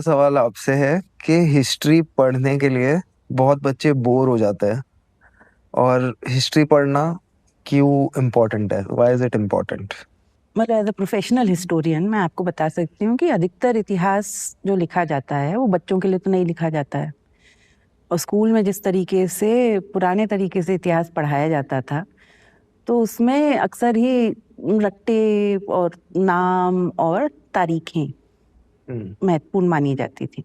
सवाल आपसे है कि हिस्ट्री पढ़ने के लिए बहुत बच्चे बोर हो जाते हैं और हिस्ट्री पढ़ना क्यों इम्पोर्टेंट है? Why is it important? मतलब एज अ प्रोफेशनल हिस्टोरियन मैं आपको बता सकती हूँ कि अधिकतर इतिहास जो लिखा जाता है वो बच्चों के लिए तो नहीं लिखा जाता है। और स्कूल में जिस तरीके से पुराने तरीके से इतिहास पढ़ाया जाता था तो उसमें अक्सर ही रट्टे और नाम और तारीखें महत्वपूर्ण मानी जाती थी।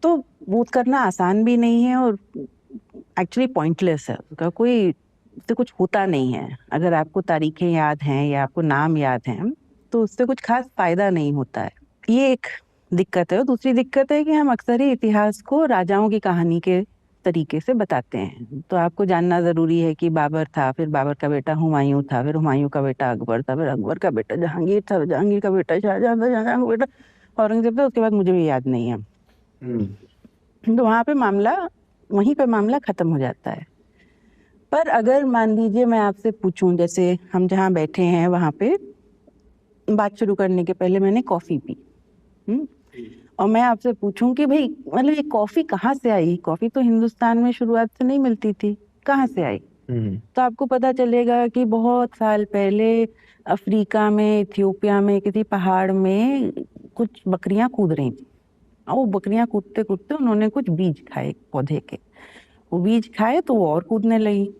तो वो करना आसान भी नहीं है और एक्चुअली पॉइंटलेस है। उसका कोई उससे कुछ होता नहीं है। अगर आपको तारीखें याद हैं या आपको नाम याद हैं तो उससे कुछ खास फायदा नहीं होता है। ये एक दिक्कत है। और दूसरी दिक्कत है कि हम अक्सर ही इतिहास को राजाओं की कहानी के तरीके से बताते हैं। तो आपको जानना जरूरी है कि बाबर था, फिर बाबर का बेटा हुमायूं था, फिर हुमायूं का बेटा अकबर था, फिर अकबर का बेटा जहांगीर था, जहांगीर का बेटा शाहजहां था, शाहजहां का बेटा औरंगजेब था। उसके बाद मुझे भी याद नहीं है। तो वहीं पे मामला खत्म हो जाता है। पर अगर मान लीजिए मैं आपसे पूछूं, जैसे हम जहाँ बैठे हैं वहां पे बात शुरू करने के पहले मैंने कॉफी पी, और मैं आपसे पूछूं कि भाई मतलब ये कॉफी कहाँ से आई? कॉफी तो हिंदुस्तान में शुरुआत से नहीं मिलती थी, कहाँ से आई? तो आपको पता चलेगा कि बहुत साल पहले अफ्रीका में, इथियोपिया में किसी पहाड़ में कुछ बकरियां कूद रही थी। और वो बकरियां कूदते कूदते उन्होंने कुछ बीज खाए पौधे के। वो बीज खाए तो वो और कूदने लगी।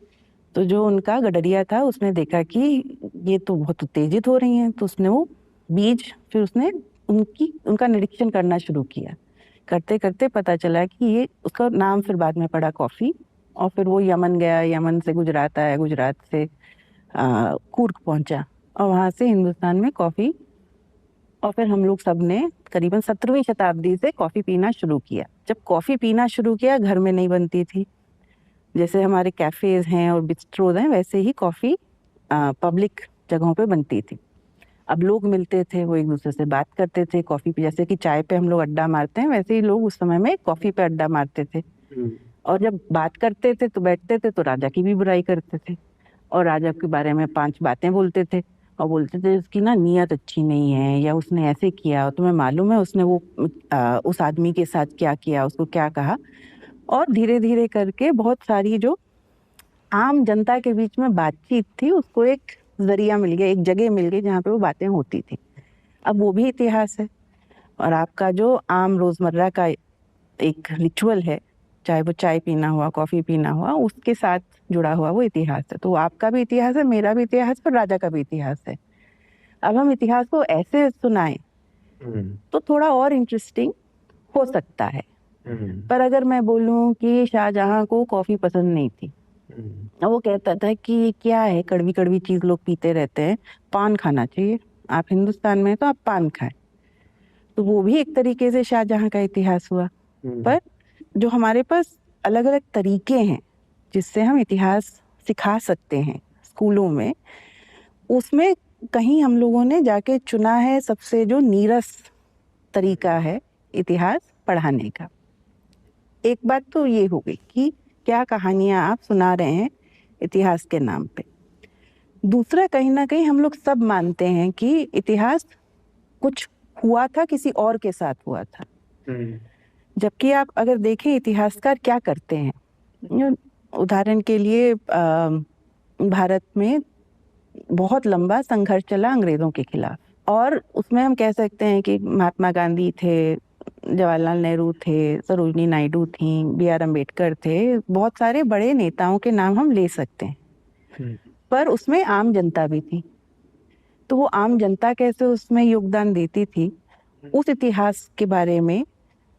तो जो उनका गडरिया था उसने देखा कि ये तो बहुत उत्तेजित हो रही हैं। तो उसने वो बीज, फिर उसने उनका निरीक्षण करना शुरू किया। करते करते पता चला कि ये, उसका नाम फिर बाद में पड़ा कॉफी। और फिर वो यमन गया, यमन से गुजरात आया, गुजरात से कूर्ग पहुंचा, और वहां से हिंदुस्तान में कॉफी। और फिर हम लोग सब ने करीबन 17वीं शताब्दी से कॉफी पीना शुरू किया। जब कॉफी पीना शुरू किया, घर में नहीं बनती थी। जैसे हमारे कैफेज हैं और बिस्ट्रोज हैं, वैसे ही कॉफी पब्लिक जगहों पे बनती थी। अब लोग मिलते थे, वो एक दूसरे से बात करते थे कॉफी पे। जैसे कि चाय पे हम लोग अड्डा मारते हैं, वैसे ही लोग उस समय में कॉफी पे अड्डा मारते थे। और जब बात करते थे तो बैठते थे तो राजा की भी बुराई करते थे, और राजा के बारे में 5 बातें बोलते थे। और बोलते थे उसकी ना नीयत अच्छी नहीं है, या उसने ऐसे किया, और तुम्हें मालूम है उसने वो उस आदमी के साथ क्या किया, उसको क्या कहा। और धीरे धीरे करके बहुत सारी जो आम जनता के बीच में बातचीत थी उसको एक जरिया मिल गया, एक जगह मिल गई जहाँ पे वो बातें होती थी। अब वो भी इतिहास है। और आपका जो आम रोजमर्रा का एक रिचुअल है, चाहे वो चाय पीना हुआ, कॉफी पीना हुआ, उसके साथ जुड़ा हुआ वो इतिहास है। तो आपका भी इतिहास है, मेरा भी इतिहास है, और राजा का भी इतिहास है। अब हम इतिहास को ऐसे सुनाएं तो थोड़ा और इंटरेस्टिंग हो सकता है। पर अगर मैं बोलूं कि शाहजहां को कॉफी पसंद नहीं थी, वो कहता था कि क्या है, कड़वी कड़वी चीज लोग पीते रहते हैं, पान खाना चाहिए, आप हिंदुस्तान में तो आप पान खाएं। तो वो भी एक तरीके से शाहजहां का इतिहास हुआ। पर जो हमारे पास अलग अलग तरीके हैं जिससे हम इतिहास सिखा सकते हैं स्कूलों में, उसमें कहीं हम लोगों ने जाके चुना है सबसे जो नीरस तरीका है इतिहास पढ़ाने का। एक बात तो ये हो गई कि क्या कहानियां आप सुना रहे हैं इतिहास के नाम पे। दूसरा, कहीं ना कहीं हम लोग सब मानते हैं कि इतिहास कुछ हुआ था, किसी और के साथ हुआ था। जबकि आप अगर देखें इतिहासकार क्या करते हैं, उदाहरण के लिए भारत में बहुत लंबा संघर्ष चला अंग्रेजों के खिलाफ, और उसमें हम कह सकते हैं कि महात्मा गांधी थे, जवाहरलाल नेहरू थे, सरोजनी नायडू थी, B.R. अम्बेडकर थे, बहुत सारे बड़े नेताओं के नाम हम ले सकते हैं। पर उसमें आम जनता भी थी। तो वो आम जनता कैसे उसमें योगदान देती थी, उस इतिहास के बारे में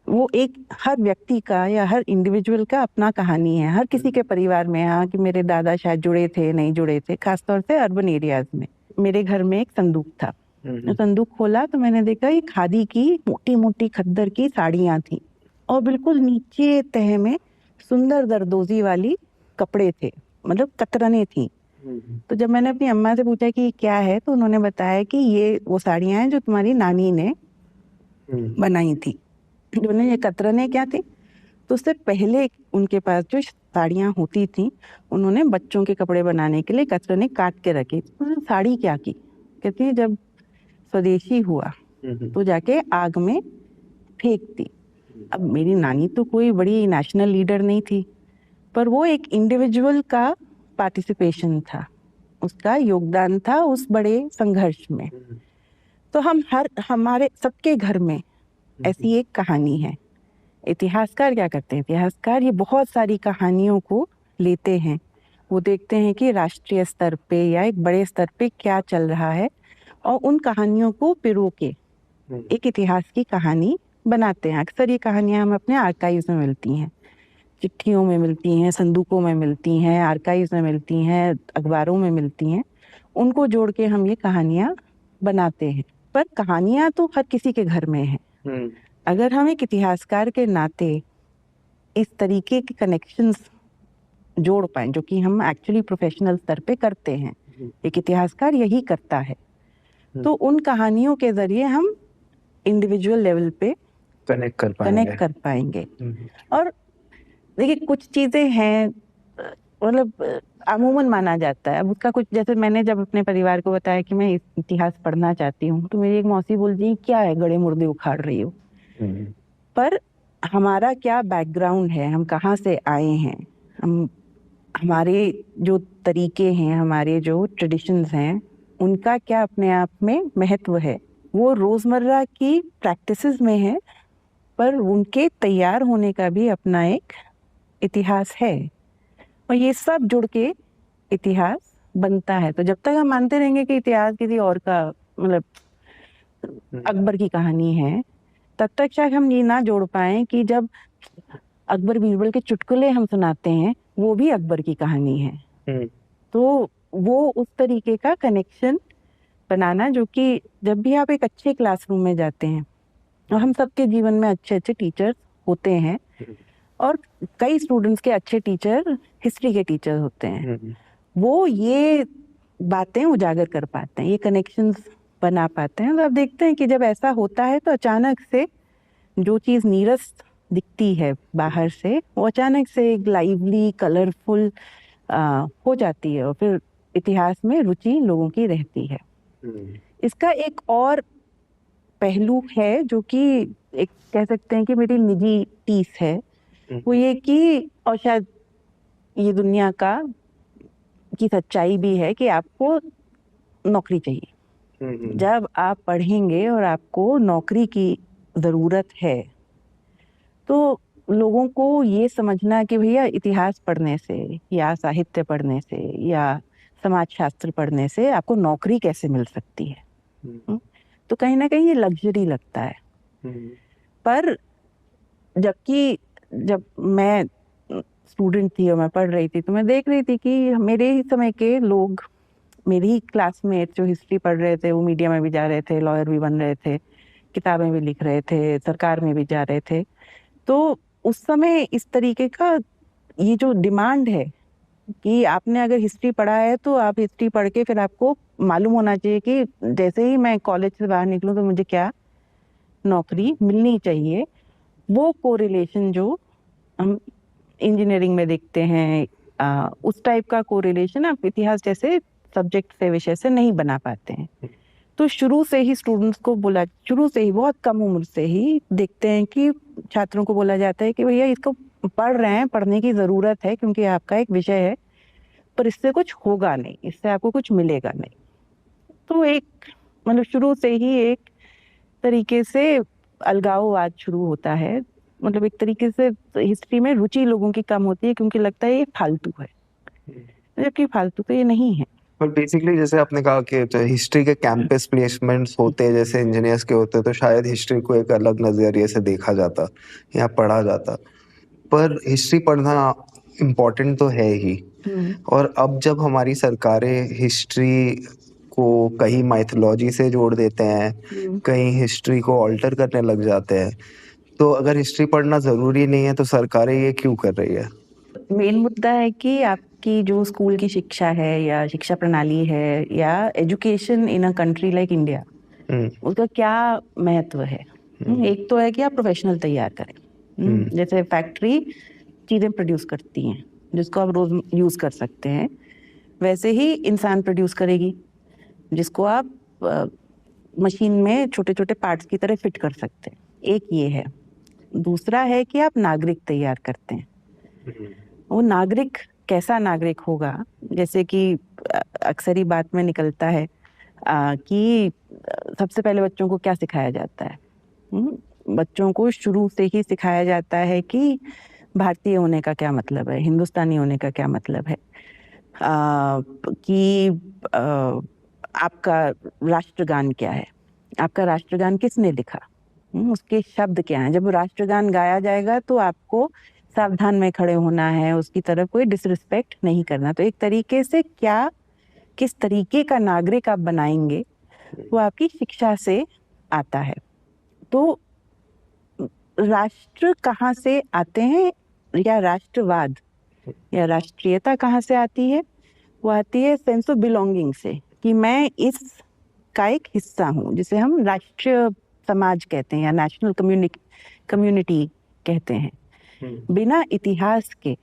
वो एक हर व्यक्ति का या हर इंडिविजुअल का अपना कहानी है। हर किसी के परिवार में, हाँ, कि मेरे दादा शायद जुड़े थे, नहीं जुड़े थे, खासतौर से अर्बन एरियाज में। मेरे घर में एक संदूक था। तो संदूक खोला तो मैंने देखा ये खादी की मोटी मोटी खद्दर की साड़ियां थी, और बिल्कुल नीचे तह में सुंदर जरदोजी वाली कपड़े थे, मतलब कतरने थी। तो जब मैंने अपनी अम्मा से पूछा कि क्या है, तो उन्होंने बताया कि ये वो साड़ियां हैं जो तुम्हारी नानी ने बनाई थी। उन्होंने ये कतरने क्या थी, तो उससे पहले उनके पास जो साड़ियाँ होती थी, उन्होंने बच्चों के कपड़े बनाने के लिए कतरने काट के रखी। तो उन्होंने साड़ी क्या की, कहती है जब स्वदेशी हुआ तो जाके आग में फेंक दी। अब मेरी नानी तो कोई बड़ी नेशनल लीडर नहीं थी, पर वो एक इंडिविजुअल का पार्टिसिपेशन था, उसका योगदान था उस बड़े संघर्ष में। तो हमारे सबके घर में ऐसी एक कहानी है। इतिहासकार क्या करते हैं? इतिहासकार ये बहुत सारी कहानियों को लेते हैं, वो देखते हैं कि राष्ट्रीय स्तर पे या एक बड़े स्तर पे क्या चल रहा है, और उन कहानियों को पिरो के एक इतिहास की कहानी बनाते हैं। अक्सर ये कहानियां हमें अपने आर्काइव्स में मिलती हैं, चिट्ठियों में मिलती हैं, संदूकों में मिलती हैं, आर्काइव्स में मिलती हैं, अखबारों में मिलती हैं। उनको जोड़ के हम ये कहानियां बनाते हैं। पर कहानियां तो हर किसी के घर में हैं। अगर हम एक इतिहासकार के नाते इस तरीके के कनेक्शंस जोड़ पाए, जो कि हम एक्चुअली प्रोफेशनल स्तर पे करते हैं, एक इतिहासकार यही करता है, तो उन कहानियों के जरिए हम इंडिविजुअल लेवल पे कनेक्ट कर पाएंगे। और देखिए, कुछ चीजें हैं मतलब अमूमन माना जाता है। अब उसका कुछ, जैसे मैंने जब अपने परिवार को बताया कि मैं इतिहास पढ़ना चाहती हूँ, तो मेरी एक मौसी बोल दी, क्या है गड़े मुर्दे उखाड़ रही हो। पर हमारा क्या बैकग्राउंड है, हम कहाँ से आए हैं, हमारे जो तरीके हैं, हमारे जो ट्रेडिशंस हैं, उनका क्या अपने आप में महत्व है, वो रोजमर्रा की प्रैक्टिसेस में है, पर उनके तैयार होने का भी अपना एक इतिहास है। और ये सब जुड़ के इतिहास बनता है। तो जब तक हम मानते रहेंगे कि इतिहास किसी और का, मतलब अकबर की कहानी है, तब तक शायद हम ये ना जोड़ पाए कि जब अकबर बीरबल के चुटकुले हम सुनाते हैं, वो भी अकबर की कहानी है। तो वो उस तरीके का कनेक्शन बनाना, जो कि जब भी आप एक अच्छे क्लासरूम में जाते हैं, और हम सबके जीवन में अच्छे अच्छे टीचर्स होते हैं, और कई स्टूडेंट्स के अच्छे टीचर हिस्ट्री के टीचर होते हैं, वो ये बातें उजागर कर पाते हैं, ये कनेक्शंस बना पाते हैं। तो आप देखते हैं कि जब ऐसा होता है, तो अचानक से जो चीज़ नीरस दिखती है बाहर से, वो अचानक से एक लाइवली, कलरफुल हो जाती है, और फिर इतिहास में रुचि लोगों की रहती है। इसका एक और पहलू है, जो कि एक कह सकते हैं कि मेरी निजी टीस है, वो ये कि, और शायद ये दुनिया का की सच्चाई भी है, कि आपको नौकरी चाहिए। जब आप पढ़ेंगे और आपको नौकरी की ज़रूरत है, तो लोगों को ये समझना कि भैया इतिहास पढ़ने से, या साहित्य पढ़ने से, या समाजशास्त्र पढ़ने से आपको नौकरी कैसे मिल सकती है। तो कहीं ना कहीं ये लग्जरी लगता है। पर जबकि जब मैं स्टूडेंट थी और मैं पढ़ रही थी, तो मैं देख रही थी कि मेरे ही समय के लोग, मेरे ही क्लासमेट जो हिस्ट्री पढ़ रहे थे, वो मीडिया में भी जा रहे थे, लॉयर भी बन रहे थे, किताबें भी लिख रहे थे, सरकार में भी जा रहे थे। तो उस समय इस तरीके का ये जो डिमांड है कि आपने अगर हिस्ट्री पढ़ा है, तो आप हिस्ट्री पढ़ के फिर आपको मालूम होना चाहिए कि जैसे ही मैं कॉलेज से बाहर निकलूं, तो मुझे क्या नौकरी मिलनी चाहिए। वो कोरिलेशन जो हम इंजीनियरिंग में देखते हैं, उस टाइप का कोरिलेशन आप इतिहास जैसे सब्जेक्ट से, विषय से नहीं बना पाते हैं। तो शुरू से ही स्टूडेंट्स को बोला, शुरू से ही बहुत कम उम्र से ही देखते हैं कि छात्रों को बोला जाता है कि भैया इसको पढ़ रहे हैं, पढ़ने की ज़रूरत है, क्योंकि आपका एक विषय है, पर इससे कुछ होगा नहीं, इससे आपको कुछ मिलेगा नहीं। तो एक मतलब शुरू से ही एक तरीके से अलगाववाद शुरू होता है। मतलब एक तरीके से हिस्ट्री में रुचि लोगों की कम होती है, क्योंकि लगता है ये फालतू है, जबकि फालतू तो ये नहीं है। पर बेसिकली जैसे आपने कहा कि तो हिस्ट्री के कैंपस प्लेसमेंट्स होते हैं, जैसे इंजीनियर्स के होते हैं, तो शायद हिस्ट्री को एक अलग नज़रिए से देखा जाता या पढ़ा जाता। पर हिस्ट्री पढ़ना इम्पोर्टेंट तो है ही। और अब जब हमारी सरकारें हिस्ट्री को कहीं माइथोलॉजी से जोड़ देते हैं, कहीं हिस्ट्री को ऑल्टर करने लग जाते हैं, तो अगर हिस्ट्री पढ़ना ज़रूरी नहीं है, तो सरकारें ये क्यों कर रही है? मेन मुद्दा है कि आपकी जो स्कूल की शिक्षा है, या शिक्षा प्रणाली है, या education in a country like India, उसका क्या महत्व है। एक तो है कि आप प्रोफेशनल तैयार करें, जैसे फैक्ट्री चीज़ें प्रोड्यूस करती हैं जिसको आप रोज यूज़ कर सकते हैं, वैसे ही इंसान प्रोड्यूस करेगी, जिसको आप मशीन में छोटे छोटे पार्ट्स की तरह फिट कर सकते हैं। एक ये है। दूसरा है कि आप नागरिक तैयार करते हैं। वो नागरिक कैसा नागरिक होगा, जैसे कि अक्सर ही बात में निकलता है कि सबसे पहले बच्चों को क्या सिखाया जाता है। बच्चों को शुरू से ही सिखाया जाता है कि भारतीय होने का क्या मतलब है, हिंदुस्तानी होने का क्या मतलब है, कि आपका राष्ट्रगान क्या है, आपका राष्ट्रगान किसने लिखा, उसके शब्द क्या हैं। जब राष्ट्रगान गाया जाएगा तो आपको सावधान में खड़े होना है, उसकी तरफ कोई डिसरिस्पेक्ट नहीं करना। तो एक तरीके से क्या, किस तरीके का नागरिक आप बनाएंगे वो आपकी शिक्षा से आता है। तो राष्ट्र कहाँ से आते हैं, या राष्ट्रवाद या राष्ट्रीयता कहाँ से आती है? वो आती है सेंस ऑफ बिलोंगिंग से, कि मैं इस का एक हिस्सा हूँ, जिसे हम राष्ट्रीय समाज कहते हैं या नेशनल कम्युनिटी कहते हैं। बिना इतिहास के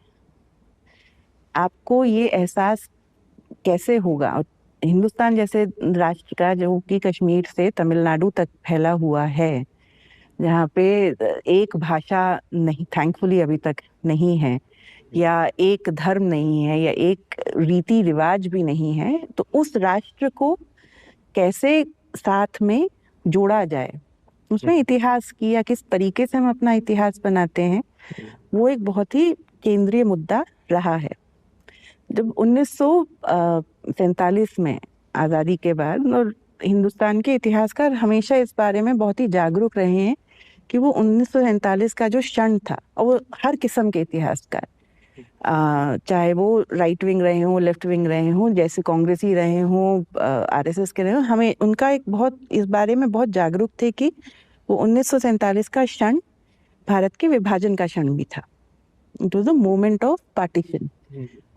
आपको ये एहसास कैसे होगा? और हिंदुस्तान जैसे राष्ट्र का, जो कि कश्मीर से तमिलनाडु तक फैला हुआ है, जहाँ पे एक भाषा नहीं, थैंकफुली अभी तक नहीं है, या एक धर्म नहीं है, या एक रीति रिवाज भी नहीं है, तो उस राष्ट्र को कैसे साथ में जोड़ा जाए, उसमें इतिहास की, या किस तरीके से हम अपना इतिहास बनाते हैं, वो एक बहुत ही केंद्रीय मुद्दा रहा है। जब 1947 में आज़ादी के बाद, और हिंदुस्तान के इतिहासकार हमेशा इस बारे में बहुत ही जागरूक रहे हैं कि वो 1947 का जो क्षण था, और वो हर किस्म के इतिहासकार, चाहे वो राइट विंग रहे हों, लेफ्ट विंग रहे हों, जैसे कांग्रेसी रहे हों, आरएसएस के रहे हों, हमें उनका एक बहुत, इस बारे में बहुत जागरूक थे कि वो 1947 का क्षण भारत के विभाजन का क्षण भी था। It was a moment of partition.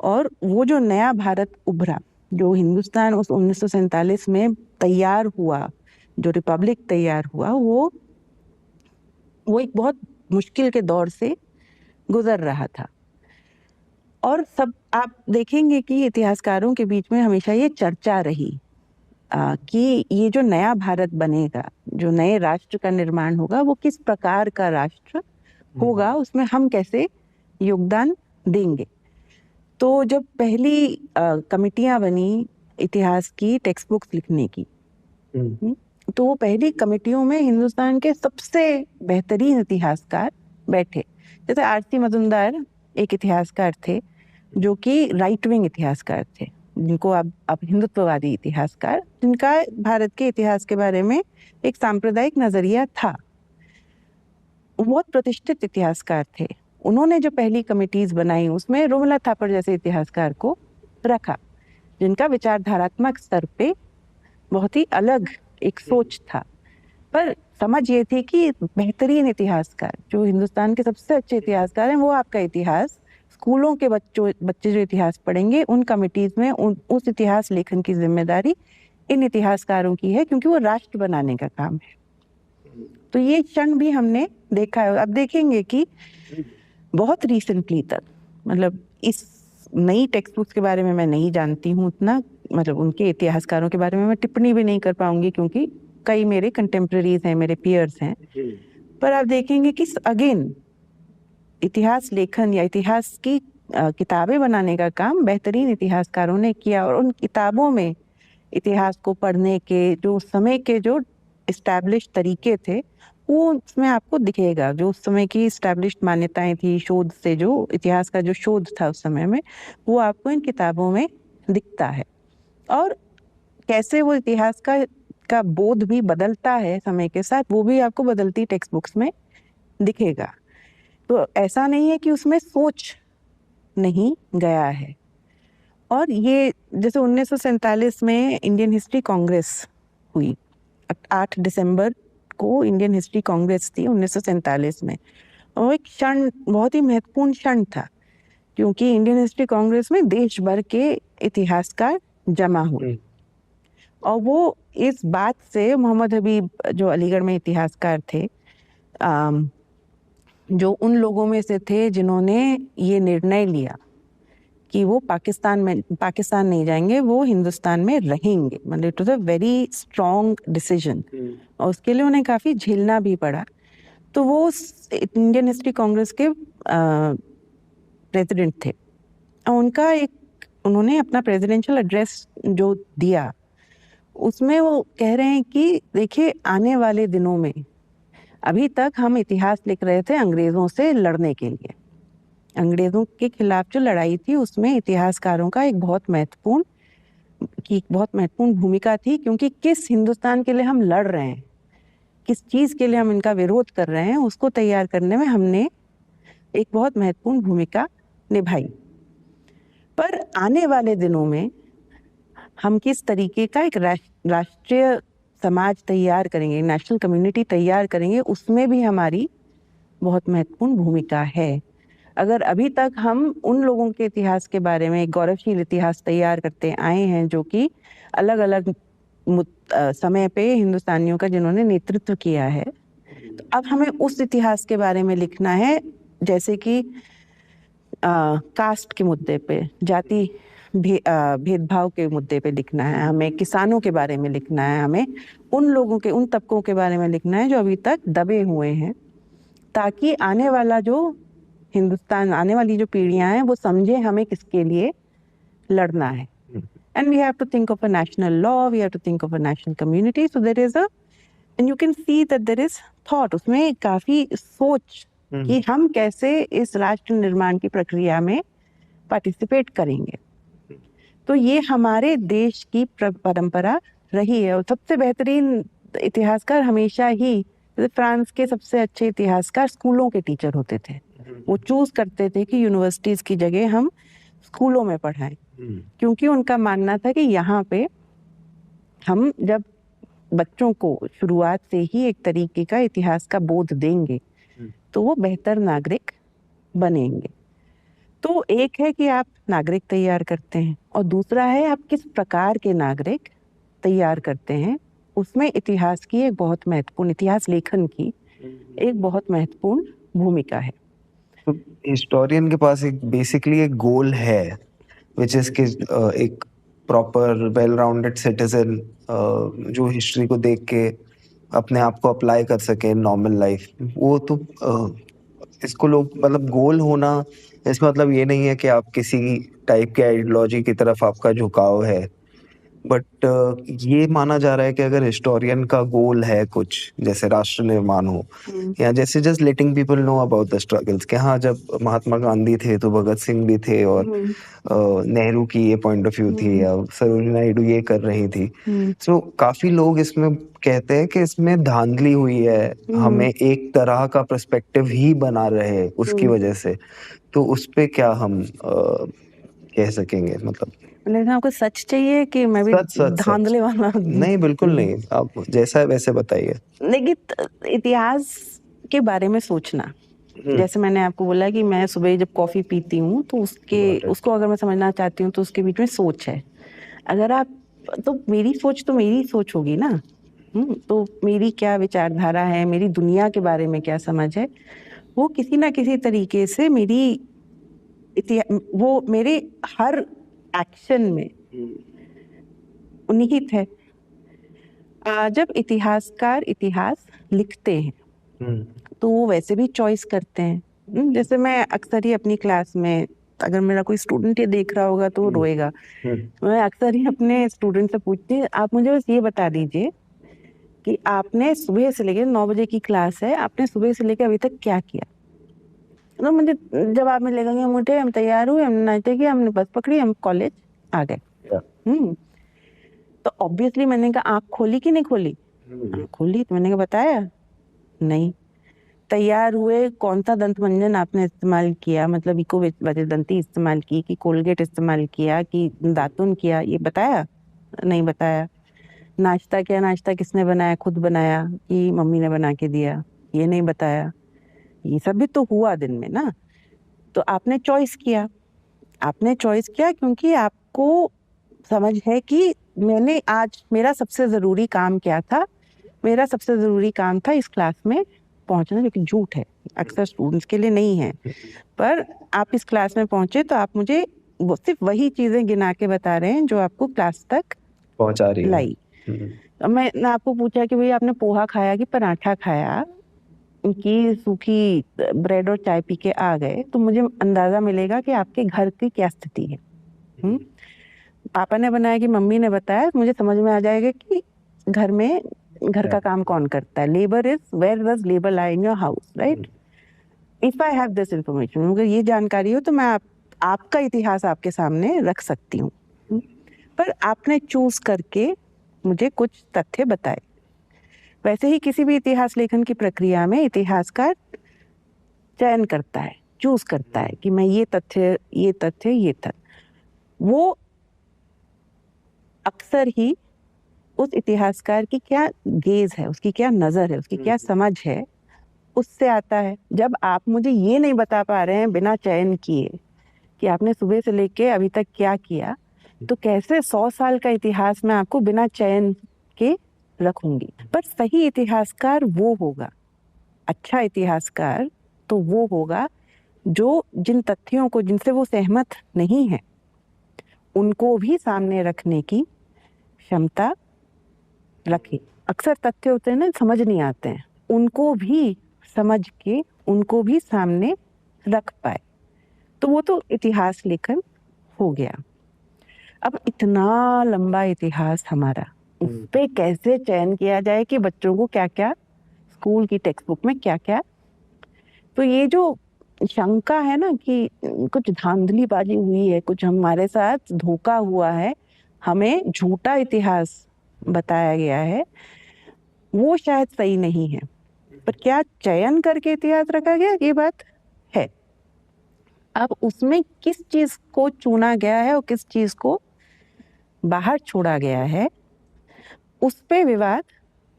और वो जो नया भारत उभरा, जो हिंदुस्तान उस 1947 में तैयार हुआ, जो रिपब्लिक तैयार हुआ, वो एक बहुत मुश्किल के दौर से गुजर रहा था। और सब आप देखेंगे कि इतिहासकारों के बीच में हमेशा ये चर्चा रही कि ये जो नया भारत बनेगा, जो नए राष्ट्र का निर्माण होगा, वो किस प्रकार का राष्ट्र होगा, उसमें हम कैसे योगदान देंगे। तो जब पहली कमिटियां बनी इतिहास की टेक्स्ट बुक्स लिखने की, तो वो पहली कमिटियों में हिंदुस्तान के सबसे बेहतरीन इतिहासकार बैठे। जैसे आरसी मजुमदार एक इतिहासकार थे, जो कि राइट विंग इतिहासकार थे, जिनको अब हिंदुत्ववादी इतिहासकार, जिनका भारत के इतिहास के बारे में एक सांप्रदायिक नजरिया था। बहुत प्रतिष्ठित इतिहासकार थे। उन्होंने जो पहली कमिटीज बनाई, उसमें रोमिला थापर जैसे इतिहासकार को रखा, जिनका विचारधारात्मक स्तर पे बहुत ही अलग एक सोच था। पर समझ ये थी कि बेहतरीन इतिहासकार, जो हिंदुस्तान के सबसे अच्छे इतिहासकार हैं, वो आपका इतिहास, स्कूलों के बच्चे जो इतिहास पढ़ेंगे, उन कमिटीज में उस इतिहास लेखन की जिम्मेदारी इन इतिहासकारों की है, क्योंकि वो राष्ट्र बनाने का काम है। तो ये क्षण भी हमने देखा है। अब देखेंगे कि बहुत रिसेंटली तक, मतलब इस नई टेक्स्ट बुक्स के बारे में मैं नहीं जानती हूँ उतना, मतलब उनके इतिहासकारों के बारे में मैं टिप्पणी भी नहीं कर पाऊंगी, क्योंकि कई मेरे कंटेम्प्रेरीज हैं, मेरे पीयर्स हैं। पर आप देखेंगे कि अगेन इतिहास लेखन या इतिहास की किताबें बनाने का काम बेहतरीन इतिहासकारों ने किया, और उन किताबों में इतिहास को पढ़ने के जो समय के जो इस्टेब्लिश तरीके थे, वो उसमें आपको दिखेगा। जो उस समय की इस्टेब्लिश्ड मान्यताएं थी, शोध से जो इतिहास का जो शोध था उस समय में, वो आपको इन किताबों में दिखता है। और कैसे वो इतिहास का बोध भी बदलता है समय के साथ, वो भी आपको बदलती टेक्स्ट बुक्स में दिखेगा। तो ऐसा नहीं है कि उसमें सोच नहीं गया है। और ये जैसे 1947 में इंडियन हिस्ट्री कांग्रेस हुई, 8 दिसंबर को इंडियन हिस्ट्री कांग्रेस थी 1947 में, और एक क्षण, बहुत ही महत्वपूर्ण क्षण था, क्योंकि इंडियन हिस्ट्री कांग्रेस में देश भर के इतिहासकार जमा हुए। और वो इस बात से, मोहम्मद हबीब जो अलीगढ़ में इतिहासकार थे, जो उन लोगों में से थे जिन्होंने ये निर्णय लिया कि वो पाकिस्तान नहीं जाएंगे, वो हिंदुस्तान में रहेंगे, मतलब it was a very strong decision, और उसके लिए उन्हें काफ़ी झेलना भी पड़ा। तो वो इंडियन हिस्ट्री कांग्रेस के प्रेसिडेंट थे। उन्होंने अपना प्रेसिडेंशियल एड्रेस जो दिया उसमें वो कह रहे हैं कि देखिए, आने वाले दिनों में, अभी तक हम इतिहास लिख रहे थे अंग्रेज़ों से लड़ने के लिए। अंग्रेज़ों के खिलाफ जो लड़ाई थी उसमें इतिहासकारों का एक बहुत महत्वपूर्ण भूमिका थी, क्योंकि किस हिंदुस्तान के लिए हम लड़ रहे हैं, किस चीज़ के लिए हम इनका विरोध कर रहे हैं, उसको तैयार करने में हमने एक बहुत महत्वपूर्ण भूमिका निभाई। पर आने वाले दिनों में हम किस तरीके का एक राष्ट्रीय समाज तैयार करेंगे, नेशनल कम्युनिटी तैयार करेंगे, उसमें भी हमारी बहुत महत्वपूर्ण भूमिका है। अगर अभी तक हम उन लोगों के इतिहास के बारे में एक गौरवशील इतिहास तैयार करते आए हैं जो कि अलग अलग समय पे हिंदुस्तानियों का जिन्होंने नेतृत्व किया है, तो अब हमें उस इतिहास के बारे में लिखना है। जैसे कि कास्ट के मुद्दे पे, जाति भेदभाव के मुद्दे पे लिखना है, हमें किसानों के बारे में लिखना है, हमें उन लोगों के, उन तबकों के बारे में लिखना है जो अभी तक दबे हुए हैं, ताकि आने वाली जो पीढ़ियां हैं वो समझे हमें किसके लिए लड़ना है। And we have to think of a national law, we have to think of a national community. So there is and you can see that there is thought, उसमें काफी सोच कि हम कैसे इस राष्ट्र निर्माण की प्रक्रिया में पार्टिसिपेट करेंगे। तो ये हमारे देश की परंपरा रही है। और सबसे बेहतरीन इतिहासकार हमेशा ही, फ्रांस के सबसे अच्छे इतिहासकार स्कूलों के टीचर होते थे। वो चूज करते थे कि यूनिवर्सिटीज की जगह हम स्कूलों में पढ़ाएं, क्योंकि उनका मानना था कि यहाँ पे हम जब बच्चों को शुरुआत से ही एक तरीके का इतिहास का बोध देंगे तो वो बेहतर नागरिक बनेंगे। तो एक है कि आप नागरिक तैयार करते हैं, और दूसरा है आप किस प्रकार के नागरिक तैयार करते हैं। उसमें इतिहास की एक बहुत महत्वपूर्ण, इतिहास लेखन की एक बहुत महत्वपूर्ण भूमिका है। तो हिस्टोरियन के पास एक बेसिकली एक गोल है, विच इज कि एक प्रॉपर वेल राउंडेड सिटीजन जो हिस्ट्री को देख के अपने आप को अप्लाई कर सके नॉर्मल लाइफ। वो तो इसको लोग, मतलब गोल होना, इसका मतलब ये नहीं है कि आप किसी टाइप के आइडियोलॉजी की तरफ आपका झुकाव है, बट ये माना जा रहा है कि अगर हिस्टोरियन का गोल है कुछ, जैसे राष्ट्र निर्माण हो, या जैसे just letting people know about the struggles, कि हाँ जब महात्मा गांधी थे तो भगत सिंह भी थे, और नेहरू की ये पॉइंट ऑफ व्यू थी, या सरोजिनी नायडू ये कर रही थी। सो काफी लोग इसमें कहते हैं कि इसमें धांधली हुई है, हमें एक तरह का पर्सपेक्टिव ही बना रहे उसकी वजह से। तो उस पे क्या हम कह सकेंगे? मतलब लेकिन आपको सच चाहिए कि मैं भी धांधले वाला? नहीं, बिल्कुल नहीं, आप जैसा है वैसे बताइए। लेकिन इतिहास के बारे में सोचना, जैसे मैंने आपको बोला कि मैं सुबह जब कॉफी पीती हूँ तो उसको अगर मैं समझना चाहती हूँ तो उसके बीच में सोच है। अगर आप, तो मेरी सोच होगी ना। तो मेरी क्या विचारधारा है, मेरी दुनिया के बारे में क्या समझ है, वो किसी ना किसी तरीके से वो मेरे हर एक्शन में निहित है। जब इतिहासकार इतिहास लिखते हैं तो वो वैसे भी चॉइस करते हैं। जैसे मैं अक्सर ही अपनी क्लास में, अगर मेरा कोई स्टूडेंट ये देख रहा होगा तो वो रोएगा, मैं अक्सर ही अपने स्टूडेंट से पूछती हूँ, आप मुझे बस ये बता दीजिए कि आपने सुबह से लेकर 9 बजे की क्लास है, आपने सुबह से लेकर अभी तक क्या किया। तो मुझे जवाब मिलेगा कि मुझे, हम तैयार हुए, हमने नाश्ते किया, हमने बस पकड़ी, हम कॉलेज आ गए। तो ऑब्वियसली मैंने कहा आँख खोली कि नहीं खोली? आँख खोली। तो मैंने कहा बताया नहीं। तैयार हुए, कौन सा दंत मंजन आपने इस्तेमाल किया, मतलब इको वजहदंती इस्तेमाल की कि कोलगेट इस्तेमाल किया कि दातुन किया, ये बताया? नहीं बताया। नाश्ता किया, नाश्ता किसने बनाया, खुद बनाया कि मम्मी ने बना के दिया, ये नहीं बताया। ये सब भी तो हुआ दिन में ना। तो आपने चॉइस किया क्योंकि आपको समझ है कि मैंने आज, मेरा सबसे ज़रूरी काम क्या था? मेरा सबसे ज़रूरी काम था इस क्लास में पहुंचना, जो कि झूठ है, अक्सर स्टूडेंट्स के लिए नहीं है। पर आप इस क्लास में पहुंचे तो आप मुझे सिर्फ वही चीज़ें गिना के बता रहे हैं जो आपको क्लास तक पहुंचा रही लाई। तो मैंने आपको पूछा कि भाई आपने पोहा खाया कि पराठा खाया, की सूखी ब्रेड और चाय पी के आ गए तो मुझे अंदाजा मिलेगा कि आपके घर की क्या स्थिति है। पापा ने बनाया कि मम्मी ने बताया, मुझे समझ में आ जाएगा कि घर में घर का काम कौन करता है। Labour is where does labour lie in your house, right? If I have this information, अगर ये जानकारी हो तो मैं आपका इतिहास आपके सामने रख सकती हूँ। पर आपने चूज करके मुझे कुछ तथ्य बताए। वैसे ही किसी भी इतिहास लेखन की प्रक्रिया में इतिहासकार चयन करता है, चूज करता है कि मैं ये तथ्य, ये तथ्य, ये तथ्य। वो अक्सर ही उस इतिहासकार की क्या गेज है, उसकी क्या नजर है, उसकी क्या समझ है, उससे आता है। जब आप मुझे ये नहीं बता पा रहे हैं बिना चयन किए कि आपने सुबह से लेके अभी तक क्या किया, तो कैसे 100 साल का इतिहास मैं आपको बिना चयन के रखूंगी। पर सही इतिहासकार वो होगा, अच्छा इतिहासकार तो वो होगा जो जिन तथ्यों को, जिनसे वो सहमत नहीं है, उनको भी सामने रखने की क्षमता रखे। अक्सर तथ्य होते हैं ना, समझ नहीं आते हैं, उनको भी समझ के उनको भी सामने रख पाए, तो वो तो इतिहास लेखन हो गया। अब इतना लंबा इतिहास हमारा, उस पे कैसे चयन किया जाए कि बच्चों को क्या क्या स्कूल की टेक्स्ट बुक में क्या क्या। तो ये जो शंका है ना कि कुछ धांधलीबाजी हुई है, कुछ हमारे साथ धोखा हुआ है, हमें झूठा इतिहास बताया गया है, वो शायद सही नहीं है। पर क्या चयन करके इतिहास रखा गया, ये बात है। अब उसमें किस चीज को चुना गया है और किस चीज को बाहर छोड़ा गया है, उस पे विवाद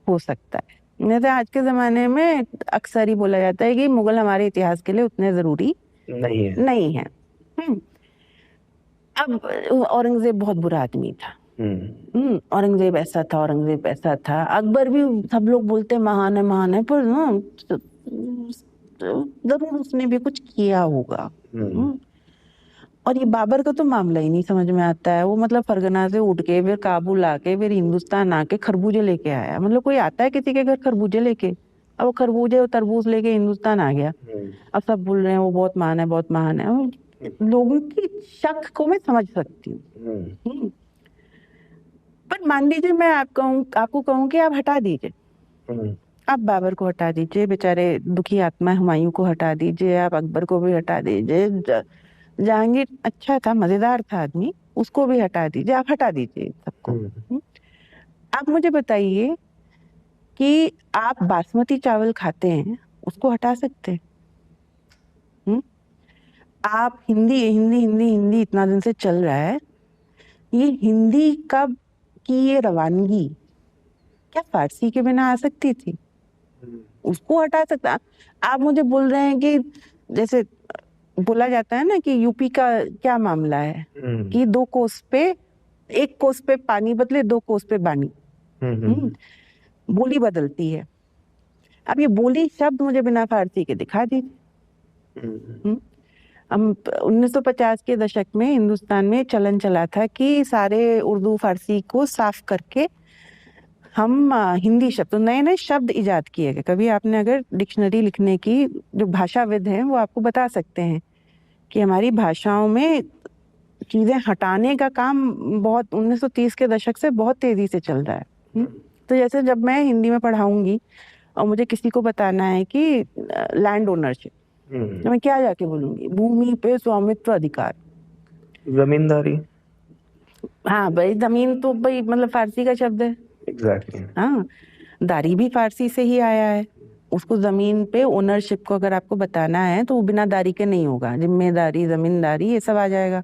हो सकता है। जैसे आज के जमाने में अक्सर ही बोला जाता है कि मुगल हमारे इतिहास के लिए उतने जरूरी नहीं है। अब औरंगजेब बहुत बुरा आदमी था, औरंगजेब ऐसा था, औरंगजेब ऐसा था। अकबर भी सब लोग बोलते महान है, महान है, पर ना जरूर उसने भी कुछ किया होगा। और ये बाबर का तो मामला ही नहीं समझ में आता है। वो मतलब फरगना से उठ के फिर काबुल आके फिर हिंदुस्तान आके खरबूजे लेके आया। मतलब कोई आता है किसी के घर खरबूजे लेके? अब वो खरबूजे और तरबूज लेके हिंदुस्तान आ गया। अब सब बोल रहे हैं वो बहुत महान है, बहुत महान है। लोगों की शक को मैं समझ सकती हूँ। पर मान लीजिए मैं आपको कहूँ कि आप हटा दीजिए, आप बाबर को हटा दीजिए, बेचारे दुखी आत्मा हुमायूं को हटा दीजिए, आप अकबर को भी हटा दीजिए, जहांगीर अच्छा था, मजेदार था आदमी, उसको भी हटा दीजिए, आप हटा दीजिए सबको। आप मुझे बताइए कि आप बासमती चावल खाते हैं, उसको हटा सकते हैं? आप हिंदी हिंदी हिंदी हिंदी इतना दिन से चल रहा है, ये हिंदी कब की ये रवानगी क्या फारसी के बिना आ सकती थी? उसको हटा सकता। आप मुझे बोल रहे हैं कि जैसे बोला जाता है ना कि यूपी का क्या मामला है कि 2 कोस पे, 1 कोस पे पानी बदले 2 कोस पे बानी। बोली बदलती है। अब ये बोली शब्द मुझे बिना फारसी के दिखा दीजिए। हम 1950 के दशक में हिंदुस्तान में चलन चला था कि सारे उर्दू फारसी को साफ करके हम हिंदी शब्द, तो नए नए शब्द इजाद किए गए। कभी आपने अगर डिक्शनरी लिखने की, जो भाषाविद हैं वो आपको बता सकते हैं कि हमारी भाषाओं में चीजें हटाने का काम बहुत 1930 के दशक से बहुत तेजी से चल रहा है। तो जैसे जब मैं हिंदी में पढ़ाऊंगी और मुझे किसी को बताना है कि लैंड ओनरशिप, तो मैं क्या जाके बोलूंगी? भूमि पे स्वामित्व अधिकार, जमींदारी। हाँ भाई, जमीन तो भाई मतलब फारसी का शब्द है। एग्जैक्टली। हाँ, दारी भी फारसी से ही आया है। उसको जमीन पे ओनरशिप को अगर आपको बताना है तो वो बिना दारी के नहीं होगा। जिम्मेदारी, जमींदारी, ये सब आ जाएगा।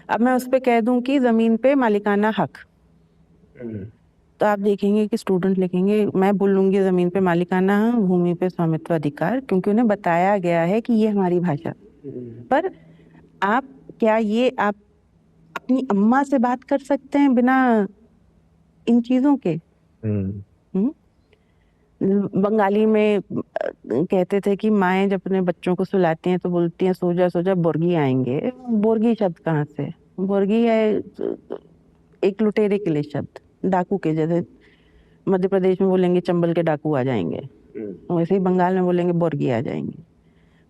अब मैं उस पे कह दूं कि जमीन पे मालिकाना हक, तो आप देखेंगे कि स्टूडेंट लिखेंगे, मैं बोलूंगी जमीन पे मालिकाना हक, भूमि पे स्वामित्व अधिकार, क्योंकि उन्हें बताया गया है कि ये हमारी भाषा। पर आप क्या ये आप अपनी अम्मा से बात कर सकते हैं बिना इन चीजों के? बंगाली में कहते थे कि माएं जब अपने बच्चों को सुलाती हैं तो बोलती हैं सो जा सो जा, बोर्गी आएंगे। बोर्गी शब्द कहाँ से? बोर्गी है एक लुटेरे के लिए शब्द, डाकू के। जैसे मध्य प्रदेश में बोलेंगे चंबल के डाकू आ जाएंगे, वैसे ही बंगाल में बोलेंगे बोर्गी आ जाएंगे।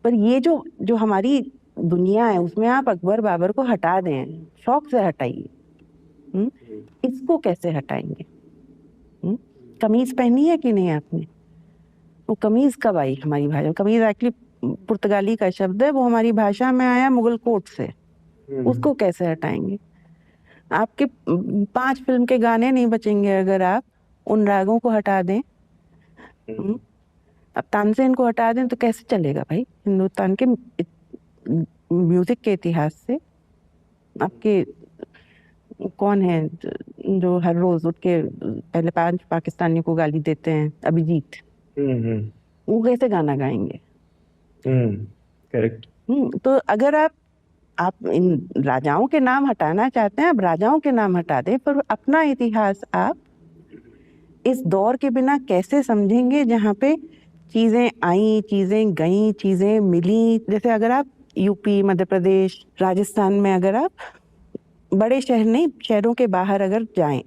पर ये जो जो हमारी दुनिया है उसमें आप अकबर बाबर को हटा दें, शौक से हटाइए। इसको कैसे हटाएंगे? कमीज पहनी है कि नहीं आपने? वो कमीज कब आई हमारी भाषा? कमीज एक्चुअली पुर्तगाली का शब्द है, वो हमारी भाषा में आया मुगल कोट से। उसको कैसे हटाएंगे? आपके 5 फिल्म के गाने नहीं बचेंगे अगर आप उन रागों को हटा दें। अब तानसेन को हटा दें तो कैसे चलेगा भाई? हिंदुस्तान के म्यूजिक के इतिहास से आपके कौन है जो हर रोज उठ के पहले 5 पाकिस्तानियों को गाली देते हैं? अभिजीत। वो कैसे गाना गाएंगे? करेक्ट। तो अगर आप इन राजाओं के नाम हटाना चाहते हैं, अब राजाओं के नाम हटा दें, पर अपना इतिहास आप इस दौर के बिना कैसे समझेंगे जहाँ पे चीजें आई, चीजें गई, चीजें मिली? जैसे अगर आप यूपी, मध्य प्रदेश, राजस्थान में अगर आप बड़े शहर नहीं, शहरों के बाहर अगर जाएं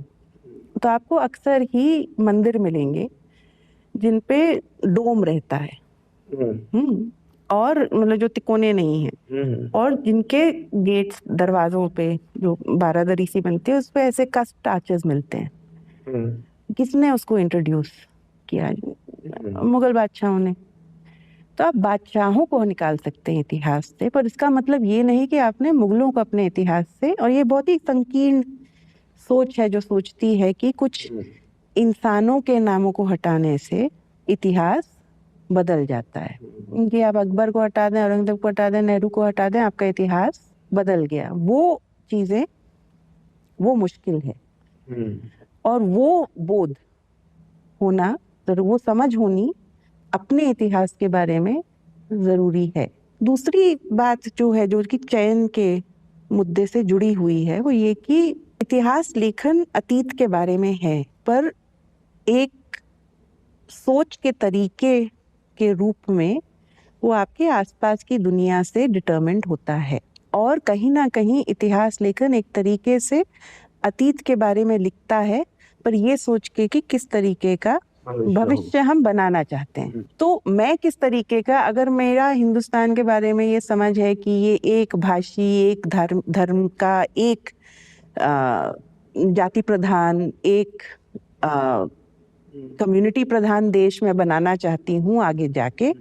तो आपको अक्सर ही मंदिर मिलेंगे जिन पे डोम रहता है, और मतलब जो तिकोने नहीं है, और जिनके गेट्स, दरवाजों पे जो बारादरी सी बनती है उस पे ऐसे कस्ट आर्चेस मिलते हैं। किसने उसको इंट्रोड्यूस किया? मुगल बादशाहों ने। तो आप बादशाहों को निकाल सकते हैं इतिहास से, पर इसका मतलब ये नहीं कि आपने मुगलों को अपने इतिहास से। और ये बहुत ही संकीर्ण सोच है जो सोचती है कि कुछ इंसानों के नामों को हटाने से इतिहास बदल जाता है। कि आप अकबर को हटा दें, औरंगजेब को हटा दें, नेहरू को हटा दें, आपका इतिहास बदल गया। वो चीजें, वो मुश्किल है। और वो बोध होना, वो समझ होनी अपने इतिहास के बारे में जरूरी है। दूसरी बात जो है, जो कि चयन के मुद्दे से जुड़ी हुई है, वो ये कि इतिहास लेखन अतीत के बारे में है, पर एक सोच के तरीके के रूप में वो आपके आसपास की दुनिया से डिटरमिन्ड होता है। और कहीं ना कहीं इतिहास लेखन एक तरीके से अतीत के बारे में लिखता है, पर ये सोच के कि किस तरीके का भविष्य हम बनाना चाहते हैं। तो मैं किस तरीके का, अगर मेरा हिंदुस्तान के बारे में ये समझ है कि ये एक भाषी, एक धर्म का, एक जाति प्रधान, एक कम्युनिटी प्रधान देश में बनाना चाहती हूँ आगे जाके,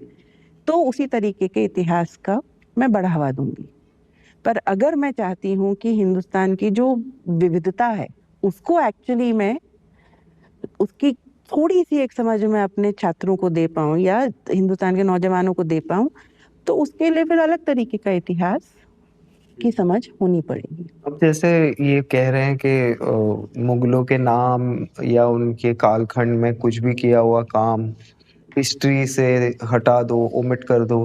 तो उसी तरीके के इतिहास का मैं बढ़ावा दूंगी। पर अगर मैं चाहती हूँ कि हिंदुस्तान की जो विविधता है उसको एक्चुअली मैं उसकी थोड़ी सी एक समझ में अपने छात्रों को दे पाऊँ या हिंदुस्तान के नौजवानों को दे पाऊँ, तो उसके लिए फिर अलग तरीके का इतिहास की समझ होनी पड़ेगी। अब जैसे ये कह रहे हैं कि मुगलों के नाम या उनके कालखंड में कुछ भी किया हुआ काम हिस्ट्री से हटा दो, ओमिट कर दो।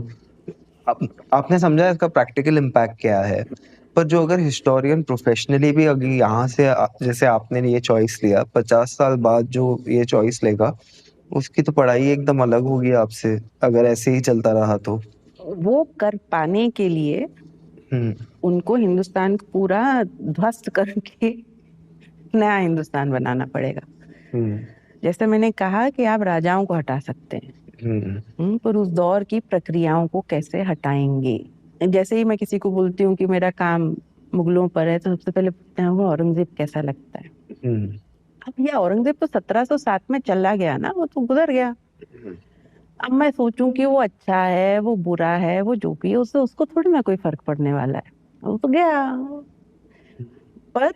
आपने समझा इसका प्रैक्टिकल इम्पैक्ट क्या है? पर जो अगर हिस्टोरियन प्रोफेशनली भी अगर यहाँ से जैसे आपने ये चॉइस लिया, 50 साल बाद जो ये चॉइस लेगा उसकी तो पढ़ाई एकदम अलग होगी आपसे, अगर ऐसे ही चलता रहा तो। वो कर पाने के लिए उनको हिंदुस्तान को पूरा ध्वस्त करके नया हिंदुस्तान बनाना पड़ेगा। जैसे मैंने कहा कि आप राजाओं को हटा सकते हैं, पर उस दौर की प्रक्रियाओं को कैसे हटाएंगे? जैसे ही मैं किसी को बोलती हूँ कि मेरा काम मुगलों पर है, तो सबसे पहले पूछते हैं वो औरंगजेब कैसा लगता है। अब ये औरंगजेब तो 1707 में चला गया ना, वो तो गुजर गया। अब मैं सोचूं कि वो अच्छा है, वो बुरा है, वो जो भी है, उससे उसको थोड़ी ना कोई फर्क पड़ने वाला है, वो तो गया। पर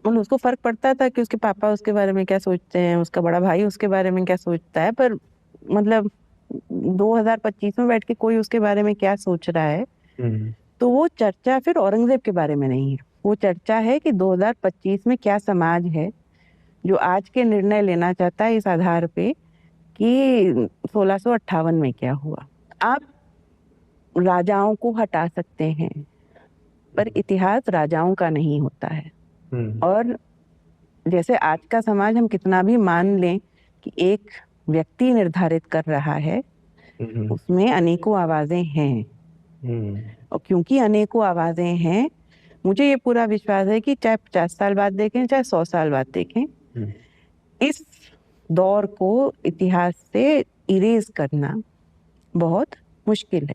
उसको फर्क पड़ता था कि उसके पापा उसके बारे में क्या सोचते हैं, उसका बड़ा भाई उसके बारे में क्या सोचता है। पर मतलब 2025 में बैठ के कोई उसके बारे में क्या सोच रहा है, तो वो चर्चा फिर औरंगजेब के बारे में नहीं है। वो चर्चा है कि 2025 में क्या समाज है जो आज के निर्णय लेना चाहता है इस आधार पे कि 1658 में क्या हुआ। आप राजाओं को हटा सकते हैं, पर इतिहास राजाओं का नहीं होता है। और जैसे आज का समाज हम कितना भी मान लें कि एक व्यक्ति निर्धारित कर रहा है, उसमें अनेकों आवाजें हैं। और क्योंकि अनेकों आवाजें हैं, मुझे ये पूरा विश्वास है कि चाहे 50 साल बाद देखें, चाहे 100 साल बाद देखें, इस दौर को इतिहास से इरेज करना बहुत मुश्किल है,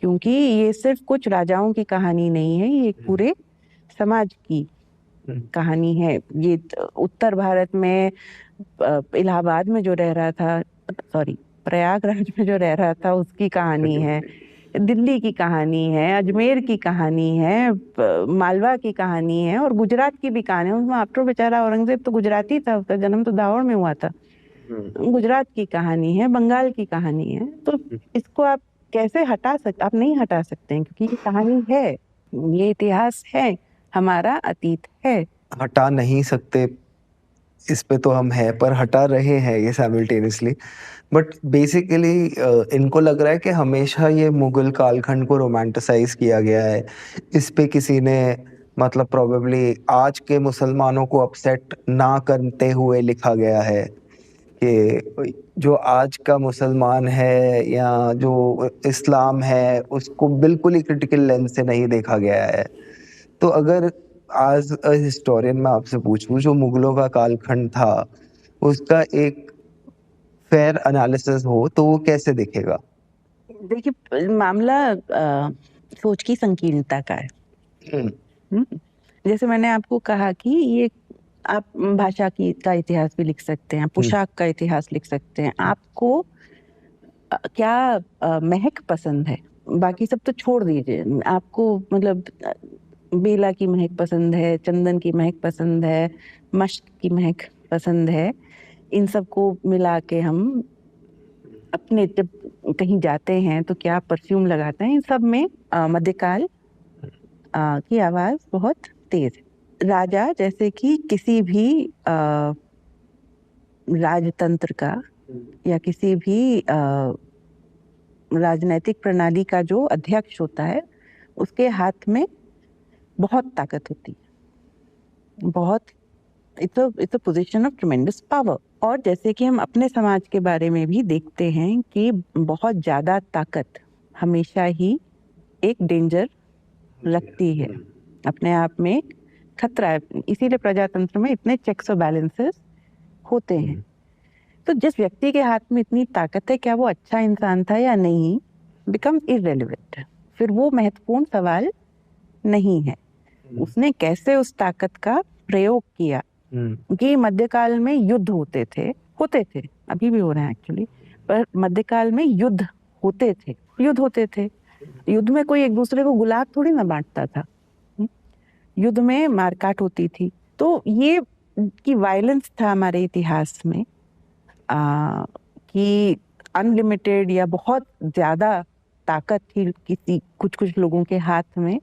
क्योंकि ये सिर्फ कुछ राजाओं की कहानी नहीं है, ये पूरे समाज की कहानी है। ये उत्तर भारत में इलाहाबाद में जो रह रहा था, सॉरी प्रयागराज में जो रह रहा था उसकी कहानी है, दिल्ली की कहानी है, अजमेर की कहानी है, मालवा की कहानी है, और गुजरात की भी कहानी है। उसमें आफ्टर बेचारा औरंगजेब तो गुजराती था, उसका जन्म तो दाहोर में हुआ था। गुजरात की कहानी है, बंगाल की कहानी है। तो इसको आप कैसे हटा सकते? आप नहीं हटा सकते हैं, क्योंकि ये कहानी है, ये इतिहास है, हमारा अतीत है। हटा नहीं सकते, इस पे तो हम हैं, पर हटा रहे हैं ये साइमल्टेनियसली। बट बेसिकली इनको लग रहा है कि हमेशा ये मुगल कालखंड को रोमांटिसाइज किया गया है। इस पे किसी ने मतलब प्रोबेबली आज के मुसलमानों को अपसेट ना करते हुए लिखा गया है कि जो आज का मुसलमान है या जो इस्लाम है उसको बिल्कुल ही क्रिटिकल लेंस से नहीं देखा गया है। तो अगर आज हिस्टोरियन मैं आपसे पूछूं, जो मुगलों का कालखंड था उसका एक फेयर एनालिसिस हो तो वो कैसे दिखेगा? देखिए, मामला सोच की संकीर्णता का है। जैसे मैंने आपको कहा कि ये आप भाषा की का इतिहास भी लिख सकते हैं, पोशाक का इतिहास लिख सकते हैं। आपको क्या महक पसंद है, बाकी सब तो छोड़ दीजिए। आपको मतलब बेला की महक पसंद है, चंदन की महक पसंद है, मश्क की महक पसंद है। इन सबको मिला के हम अपने जब कहीं जाते हैं तो क्या परफ्यूम लगाते हैं। इन सब में मध्यकाल की आवाज बहुत तेज है। राजा जैसे कि किसी भी राजतंत्र का या किसी भी राजनैतिक प्रणाली का जो अध्यक्ष होता है, उसके हाथ में बहुत ताकत होती है, बहुत। It's a position of ट्रेमेंडस power. और जैसे कि हम अपने समाज के बारे में भी देखते हैं कि बहुत ज्यादा ताकत हमेशा ही एक डेंजर रखती है, अपने आप में खतरा है। इसीलिए प्रजातंत्र में इतने चेक्स और बैलेंसेस होते हैं। तो जिस व्यक्ति के हाथ में इतनी ताकत है, क्या वो अच्छा इंसान था या नहीं, बिकम्स इररेलेवेंट। फिर वो महत्वपूर्ण सवाल नहीं है, उसने कैसे उस ताकत का प्रयोग किया। कि मध्यकाल में युद्ध होते थे, अभी भी हो रहे हैं एक्चुअली, पर मध्यकाल में युद्ध होते थे। युद्ध में कोई एक दूसरे को गुलाब थोड़ी ना बांटता था, युद्ध में मारकाट होती थी। तो ये कि वायलेंस था हमारे इतिहास में, कि अनलिमिटेड या बहुत ज्यादा ताकत थी किसी कुछ लोगों के हाथ में,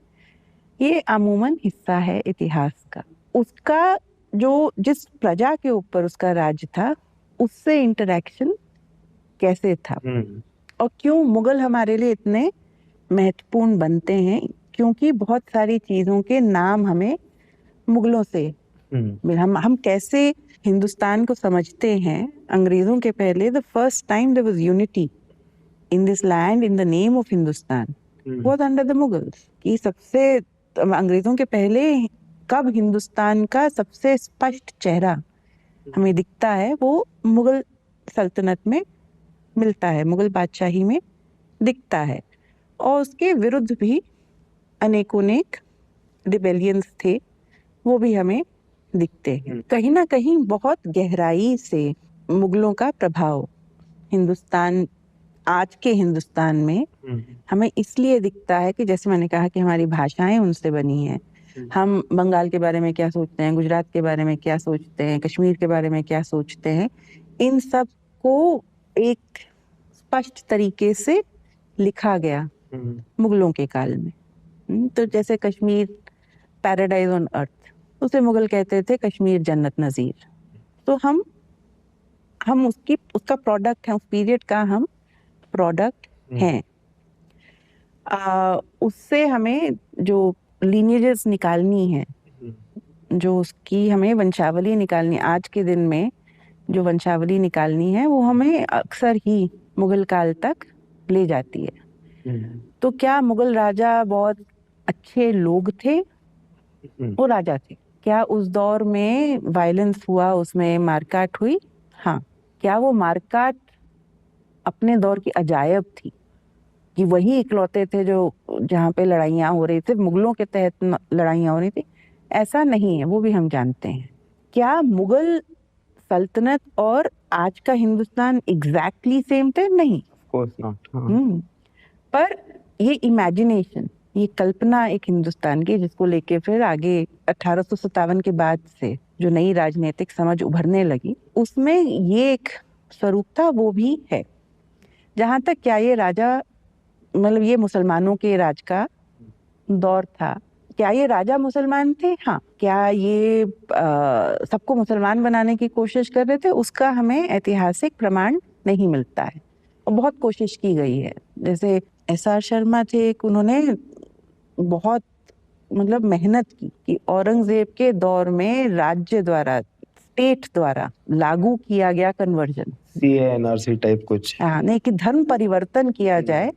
ये अमूमन हिस्सा है इतिहास का। उसका जो जिस प्रजा के ऊपर उसका राज था, उससे इंटरेक्शन कैसे था, और क्यों मुगल हमारे लिए इतने महत्वपूर्ण बनते हैं, क्योंकि बहुत सारी चीजों के नाम हमें मुगलों से हम कैसे हिंदुस्तान को समझते हैं। अंग्रेजों के पहले the first time there was unity in this land in the name of Hindustan was under the Mughals. कि सबसे अंग्रेजों के पहले कब हिंदुस्तान का सबसे स्पष्ट चेहरा हमें दिखता है, वो मुगल सल्तनत में मिलता है, मुगल बादशाही में दिखता है। और उसके विरुद्ध भी अनेकोनेक रिबेलियंस थे, वो भी हमें दिखते हैं। कहीं ना कहीं बहुत गहराई से मुगलों का प्रभाव हिंदुस्तान, आज के हिंदुस्तान में हमें इसलिए दिखता है कि जैसे मैंने कहा कि हमारी भाषाएं उनसे बनी हैं। हम बंगाल के बारे में क्या सोचते हैं, गुजरात के बारे में क्या सोचते हैं, कश्मीर के बारे में क्या सोचते हैं, इन सब को एक स्पष्ट तरीके से लिखा गया मुगलों के काल में। तो जैसे कश्मीर पैराडाइज ऑन अर्थ, उसे मुगल कहते थे कश्मीर जन्नत नजीर। तो हम उसका प्रोडक्ट है, उस पीरियड का हम प्रोडक्ट हैं। उससे हमें जो लीनिएजेस निकालनी है, जो उसकी हमें वंशावली निकालनी, आज के दिन में जो वंशावली निकालनी है, वो हमें अक्सर ही मुगल काल तक ले जाती है। तो क्या मुगल राजा बहुत अच्छे लोग थे? वो राजा थे। क्या उस दौर में वायलेंस हुआ, उसमें मारकाट हुई? हाँ, क्या वो मारकाट अपने दौर की अजायब थी कि वही इकलौते थे जो जहाँ पे लड़ाइयाँ हो रही थी, मुगलों के तहत लड़ाइयाँ हो रही थी? ऐसा नहीं है, वो भी हम जानते हैं। क्या मुगल सल्तनत और आज का हिंदुस्तान एग्जैक्टली सेम थे? नहीं। Course not. पर ये इमेजिनेशन, ये कल्पना एक हिंदुस्तान की, जिसको लेके फिर आगे 1857 के बाद से जो नई राजनीतिक समझ उभरने लगी, उसमें ये एक स्वरूप था, वो भी है। जहां तक क्या ये राजा, मतलब ये मुसलमानों के राज का दौर था, क्या ये राजा मुसलमान थे? हाँ। क्या ये सबको मुसलमान बनाने की कोशिश कर रहे थे? उसका हमें ऐतिहासिक प्रमाण नहीं मिलता है, और बहुत कोशिश की गई है। जैसे एस.आर. शर्मा थे, एक उन्होंने बहुत मतलब मेहनत की कि औरंगजेब के दौर में राज्य द्वारा, स्टेट द्वारा लागू किया गया कन्वर्जन, CA/NRC टाइप कुछ। हाँ, नहीं, कि धर्म परिवर्तन किया जाए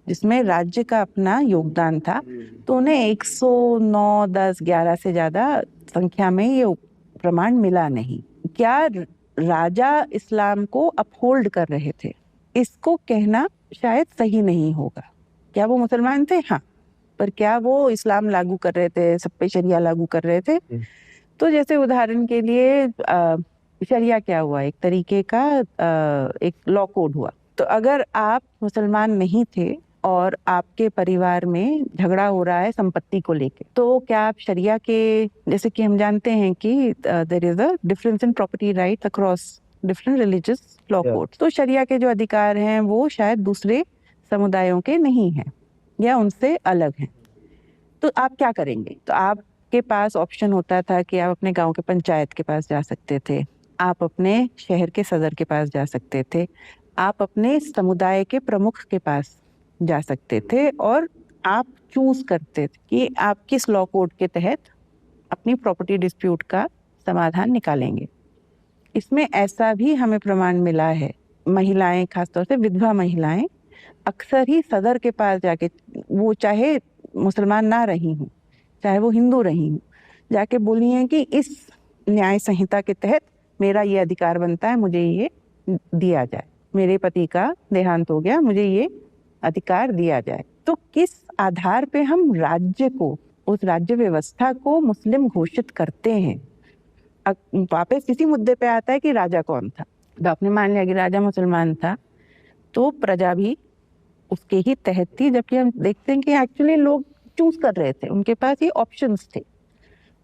जिसमें राज्य का अपना योगदान था। तो उन्हें 109, 10, 11 से ज्यादा संख्या में ये प्रमाण मिला नहीं। क्या राजा इस्लाम को अपहोल्ड कर रहे थे? इसको कहना शायद सही नहीं होगा। क्या वो मुसलमान थे? हाँ। पर क्या वो इस्लाम लागू कर रहे थे, सब पे शरिया लागू कर रहे थे? तो जैसे उदाहरण के लिए शरिया क्या हुआ, एक तरीके का एक लॉ कोड हुआ। तो अगर आप मुसलमान नहीं थे और आपके परिवार में झगड़ा हो रहा है संपत्ति को लेके, तो क्या आप शरिया के, जैसे कि हम जानते हैं कि there is a difference in property right across different religious law code, तो शरिया के जो अधिकार हैं वो शायद दूसरे समुदायों के नहीं हैं या उनसे अलग हैं। तो आप क्या करेंगे? तो आपके पास ऑप्शन होता था कि आप अपने गांव के पंचायत के पास जा सकते थे, आप अपने शहर के सदर के पास जा सकते थे, आप अपने समुदाय के प्रमुख के पास जा सकते थे, और आप चूज करते थे कि आप किस लॉ कोड के तहत अपनी प्रॉपर्टी डिस्प्यूट का समाधान निकालेंगे। इसमें ऐसा भी हमें प्रमाण मिला है, महिलाएं, खासतौर से विधवा महिलाएं अक्सर ही सदर के पास जाके, वो चाहे मुसलमान ना रही हूँ, चाहे वो हिंदू रही हूँ, जाके बोली हैं कि इस न्याय संहिता के तहत मेरा ये अधिकार बनता है, मुझे ये दिया जाए। मेरे पति का देहांत हो गया, मुझे ये अधिकार दिया जाए। तो किस आधार पे हम राज्य को, उस राज्य व्यवस्था को मुस्लिम घोषित करते हैं? वापस इसी मुद्दे पे आता है कि राजा कौन था। तो आपने मान लिया कि राजा मुसलमान था, तो प्रजा भी उसके ही तहत थी, जबकि हम देखते हैं कि एक्चुअली लोग चूज कर रहे थे, उनके पास ये ऑप्शंस थे,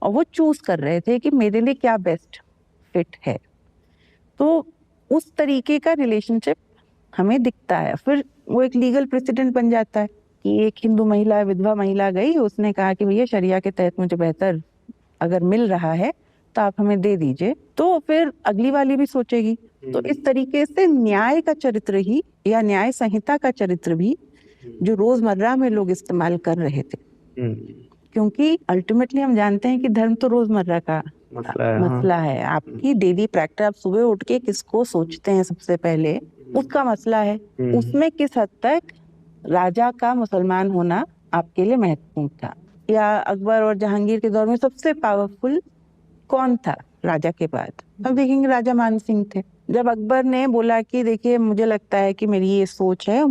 और वो चूज कर रहे थे कि मेरे लिए क्या बेस्ट फिट है। तो उस तरीके का रिलेशनशिप हमें दिखता है। फिर वो एक लीगल प्रेसिडेंट बन जाता है कि एक हिंदू महिला, विधवा महिला गई, उसने कहा कि भैया शरिया के तहत मुझे बेहतर अगर मिल रहा है तो आप हमें दे दीजिए, तो फिर अगली वाली भी सोचेगी। तो इस तरीके से न्याय का चरित्र ही, या न्याय संहिता का चरित्र भी, जो रोजमर्रा में लोग इस्तेमाल कर रहे थे, क्योंकि अल्टीमेटली हम जानते हैं कि धर्म तो रोजमर्रा का मसला है। आपकी डेली प्रैक्टिस, आप सुबह उठ के किसको सोचते हैं सबसे पहले, उसका मसला है। उसमें किस हद तक राजा का मुसलमान होना आपके लिए महत्वपूर्ण था, या अकबर और जहांगीर के दौर में सबसे पावरफुल कौन था राजा के बाद? अब देखेंगे राजा मान सिंह थे। जब अकबर ने बोला कि देखिए मुझे लगता है कि मेरी ये सोच है,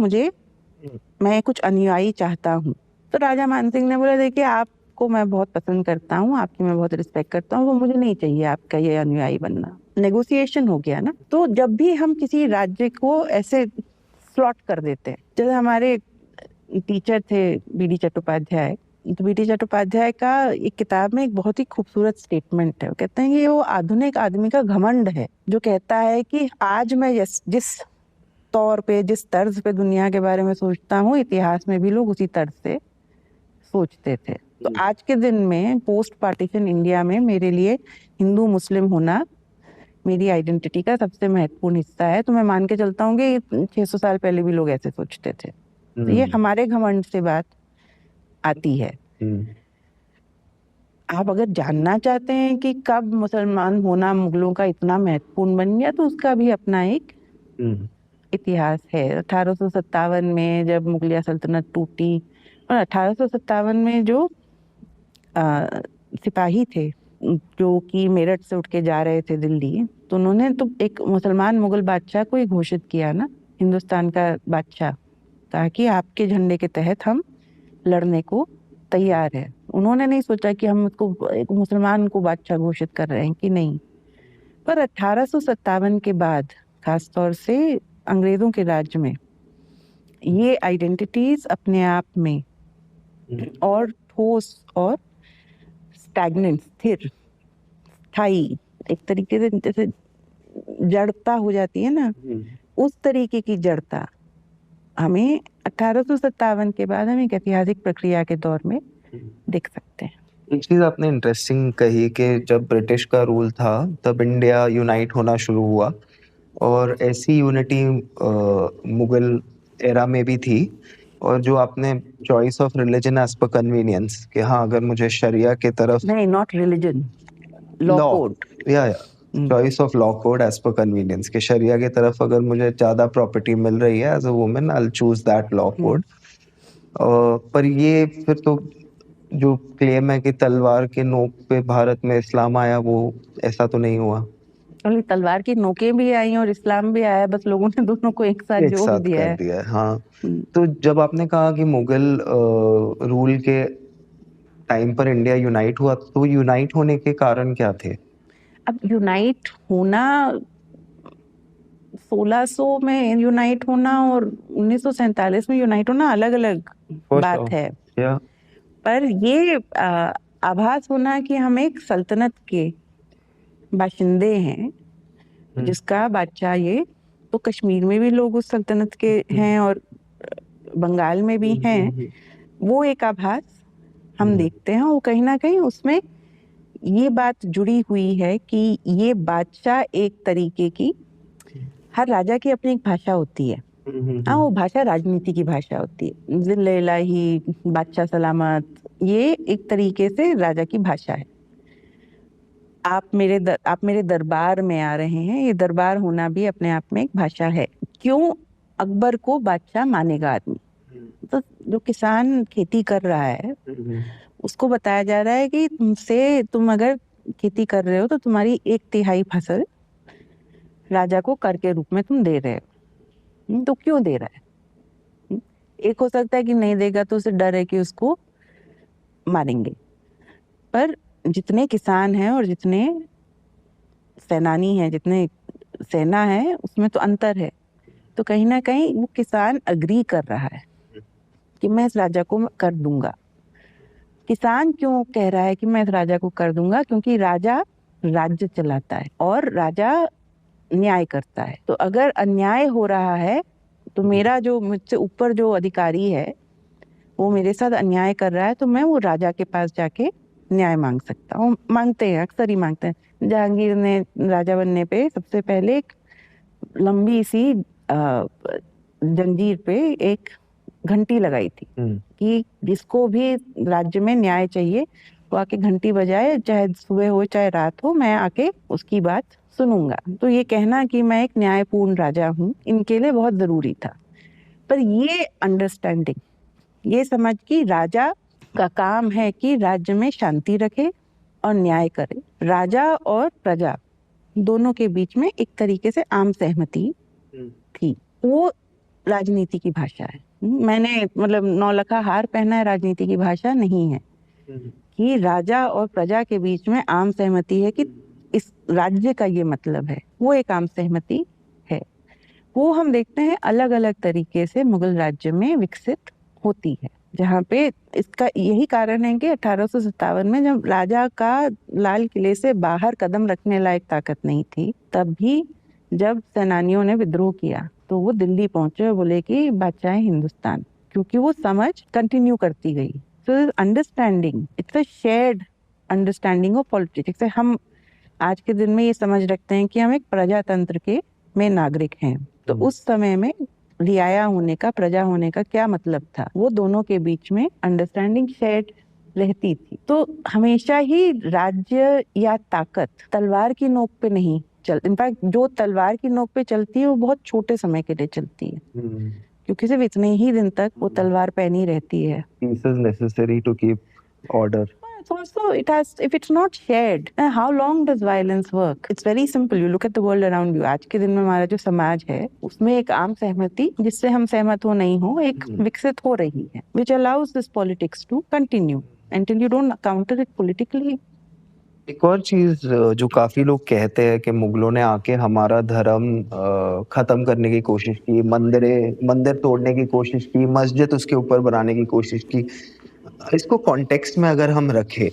मैं कुछ अनुयायी चाहता हूँ, तो राजा मान सिंह ने बोला देखिए आपको मैं बहुत पसंद करता हूँ, आपकी मैं बहुत रिस्पेक्ट करता हूँ, वो मुझे नहीं चाहिए आपका ये अनुयायी बनना। नेगोशिएशन हो गया ना। तो जब भी हम किसी राज्य को ऐसे स्लॉट कर देते हैं, जैसे हमारे टीचर थे बी.डी. चट्टोपाध्याय, तो बी.डी. चट्टोपाध्याय का एक किताब में एक बहुत ही खूबसूरत स्टेटमेंट है। वो कहते हैं कि वो आधुनिक आदमी का घमंड है, जो कहता है कि आज मैं जिस तौर पे, जिस तर्ज पे दुनिया के बारे में सोचता हूँ, इतिहास में भी लोग उसी तर्ज से सोचते थे। तो आज के दिन में पोस्ट पार्टीशन इंडिया में मेरे लिए हिंदू मुस्लिम होना मेरी आइडेंटिटी का सबसे महत्वपूर्ण हिस्सा है। तो मैं मान के चलता हूँ कि 600 साल पहले भी लोग ऐसे सोचते थे। तो ये हमारे घमंड से बात आती है। आप अगर जानना चाहते हैं कि कब मुसलमान होना मुगलों का इतना महत्वपूर्ण बन गया, तो उसका भी अपना एक इतिहास है। 1857 में जब मुगलिया सल्तनत टूटी, और 1857 में जो सिपाही थे जो कि मेरठ से उठ के जा रहे थे दिल्ली, तो उन्होंने तो एक मुसलमान मुगल बादशाह को ही घोषित किया ना, हिंदुस्तान का बादशाह, कहा कि आपके झंडे के तहत हम लड़ने को तैयार है। उन्होंने नहीं सोचा कि हम उसको एक मुसलमान को बादशाह घोषित कर रहे हैं कि नहीं। पर 1857 के बाद खासतौर से अंग्रेजों के राज्य में ये आइडेंटिटीज अपने आप में और ठोस और स्टैग्नेंट, स्थिर, स्थायी, एक तरीके से जैसे जड़ता हो जाती है ना, उस तरीके की जड़ता हमें 1857 के बाद हम एक ऐतिहासिक प्रक्रिया के दौर में देख सकते हैं। एक चीज आपने इंटरेस्टिंग कही कि जब ब्रिटिश का रूल था तब इंडिया यूनाइट होना शुरू हुआ, और ऐसी यूनिटी मुगल एरा में भी थी। और जो आपने choice of religion as per convenience, कि हाँ अगर मुझे शरिया के तरफ, नहीं, नॉट रिलीजन, लॉ कोड, या choice of law code as per convenience, कि शरिया की तरफ अगर मुझे ज्यादा प्रॉपर्टी मिल रही है as a woman, I will choose that law code. पर ये फिर तो जो क्लेम है कि तलवार के नोक पे भारत में इस्लाम आया, वो ऐसा तो नहीं हुआ। तलवार की नोकें भी आई और इस्लाम भी आया, बस लोगों ने दोनों को एक साथ जोड़ दिया कर है। दिया है, हाँ। तो जब आपने कहा कि मुगल रूल के टाइम पर इंडिया यूनाइट हुआ, तो यूनाइट होने के कारण क्या थे? अब यूनाइट होना, 1600 में यूनाइट होना और 1947 में यूनाइट होना अलग अलग बात है। पर ये आभास होना कि हम एक सल्तनत के बाशिंदे हैं, जिसका बादशाह ये, तो कश्मीर में भी लोग उस सल्तनत के हैं और बंगाल में भी हैं, वो एक आभास हम देखते हैं। वो कहीं ना कहीं उसमें ये बात जुड़ी हुई है कि ये बादशाह एक तरीके की, हर राजा की अपनी एक भाषा होती है। हाँ, वो भाषा राजनीति की भाषा होती है। जिल्ले इलाही, बादशाह सलामत, ये एक तरीके से राजा की भाषा है। आप मेरे दरबार में आ रहे हैं, ये दरबार होना भी अपने आप में एक भाषा है। क्यों अकबर को बादशाह मानेगा आदमी? तो जो किसान खेती कर रहा है उसको बताया जा रहा है कि तुम अगर खेती कर रहे हो तो तुम्हारी 1/3 फसल राजा को कर के रूप में तुम दे रहे हो। तो क्यों दे रहा है? एक हो सकता है कि नहीं देगा तो उसे डर है कि उसको मारेंगे, पर जितने किसान हैं और जितने सेनानी हैं, जितने सेना है, उसमें तो अंतर है। तो कहीं ना कहीं वो किसान अग्री कर रहा है कि मैं इस राजा को कर दूंगा। किसान क्यों कह रहा है कि मैं इस राजा को कर दूंगा? क्योंकि राजा राज्य चलाता है और राजा न्याय करता है। तो अगर अन्याय हो रहा है तो मेरा जो मुझसे ऊपर जो अधिकारी है वो मेरे साथ अन्याय कर रहा है, तो मैं वो राजा के पास जाके न्याय मांग सकता हूँ। मांगते हैं, अक्सर ही मांगते हैं। जहांगीर ने राजा बनने पे सबसे पहले एक लंबी सी जंजीर पे एक घंटी लगाई थी कि जिसको भी राज्य में न्याय चाहिए वो आके घंटी बजाए, चाहे सुबह हो चाहे रात हो, मैं आके उसकी बात सुनूंगा। तो ये कहना कि मैं एक न्यायपूर्ण राजा हूँ, इनके लिए बहुत जरूरी था। पर ये अंडरस्टैंडिंग, ये समझ कि राजा का काम है कि राज्य में शांति रखे और न्याय करे। राजा और प्रजा दोनों के बीच में एक तरीके से आम सहमति थी, वो राजनीति की भाषा है। मैंने मतलब नौलखा हार पहना है, राजनीति की भाषा नहीं है। कि राजा और प्रजा के बीच में आम सहमति है कि इस राज्य का ये मतलब है, वो एक आम सहमति है। वो हम देखते हैं अलग अलग तरीके से मुगल राज्य में विकसित होती है, जहाँ पे इसका यही कारण है कि 1857 में जब राजा का लाल किले से बाहर कदम रखने लायक ताकत नहीं थी, तब भी जब सेनानियों ने विद्रोह किया तो वो दिल्ली पहुंचे और बोले कि बादशाह हिंदुस्तान, क्योंकि वो समझ कंटिन्यू करती गई। So understanding, it's a shared understanding of politics. हम आज के दिन में ये समझ रखते हैं कि हम एक प्रजातंत्र के में नागरिक हैं, तो उस समय में रियाया होने का, प्रजा होने का क्या मतलब था, वो दोनों के बीच में अंडरस्टैंडिंग शेयर्ड रहती थी। तो हमेशा ही राज्य या ताकत तलवार की नोक पे नहीं इनफैक्ट जो तलवार की नोक पे चलती है वो बहुत छोटे समय के लिए चलती है, क्योंकि सिर्फ इतने ही दिन तक वो तलवार पहनी रहती है। Peace is necessary to keep order. it's also, it has, if it's not shared, how long does violence work? It's very simple. You look at the world around you. आज के दिन में हमारा जो समाज है उसमें एक आम सहमति जिससे हम सहमत हो नहीं हो एक विकसित हो रही है, which allows this politics to continue until you don't counter it politically. एक और चीज जो काफी लोग कहते हैं कि मुगलों ने आके हमारा धर्म खत्म करने की कोशिश की, मंदिर तोड़ने की कोशिश की, मस्जिद उसके ऊपर बनाने की कोशिश की। इसको कॉन्टेक्स्ट में अगर हम रखें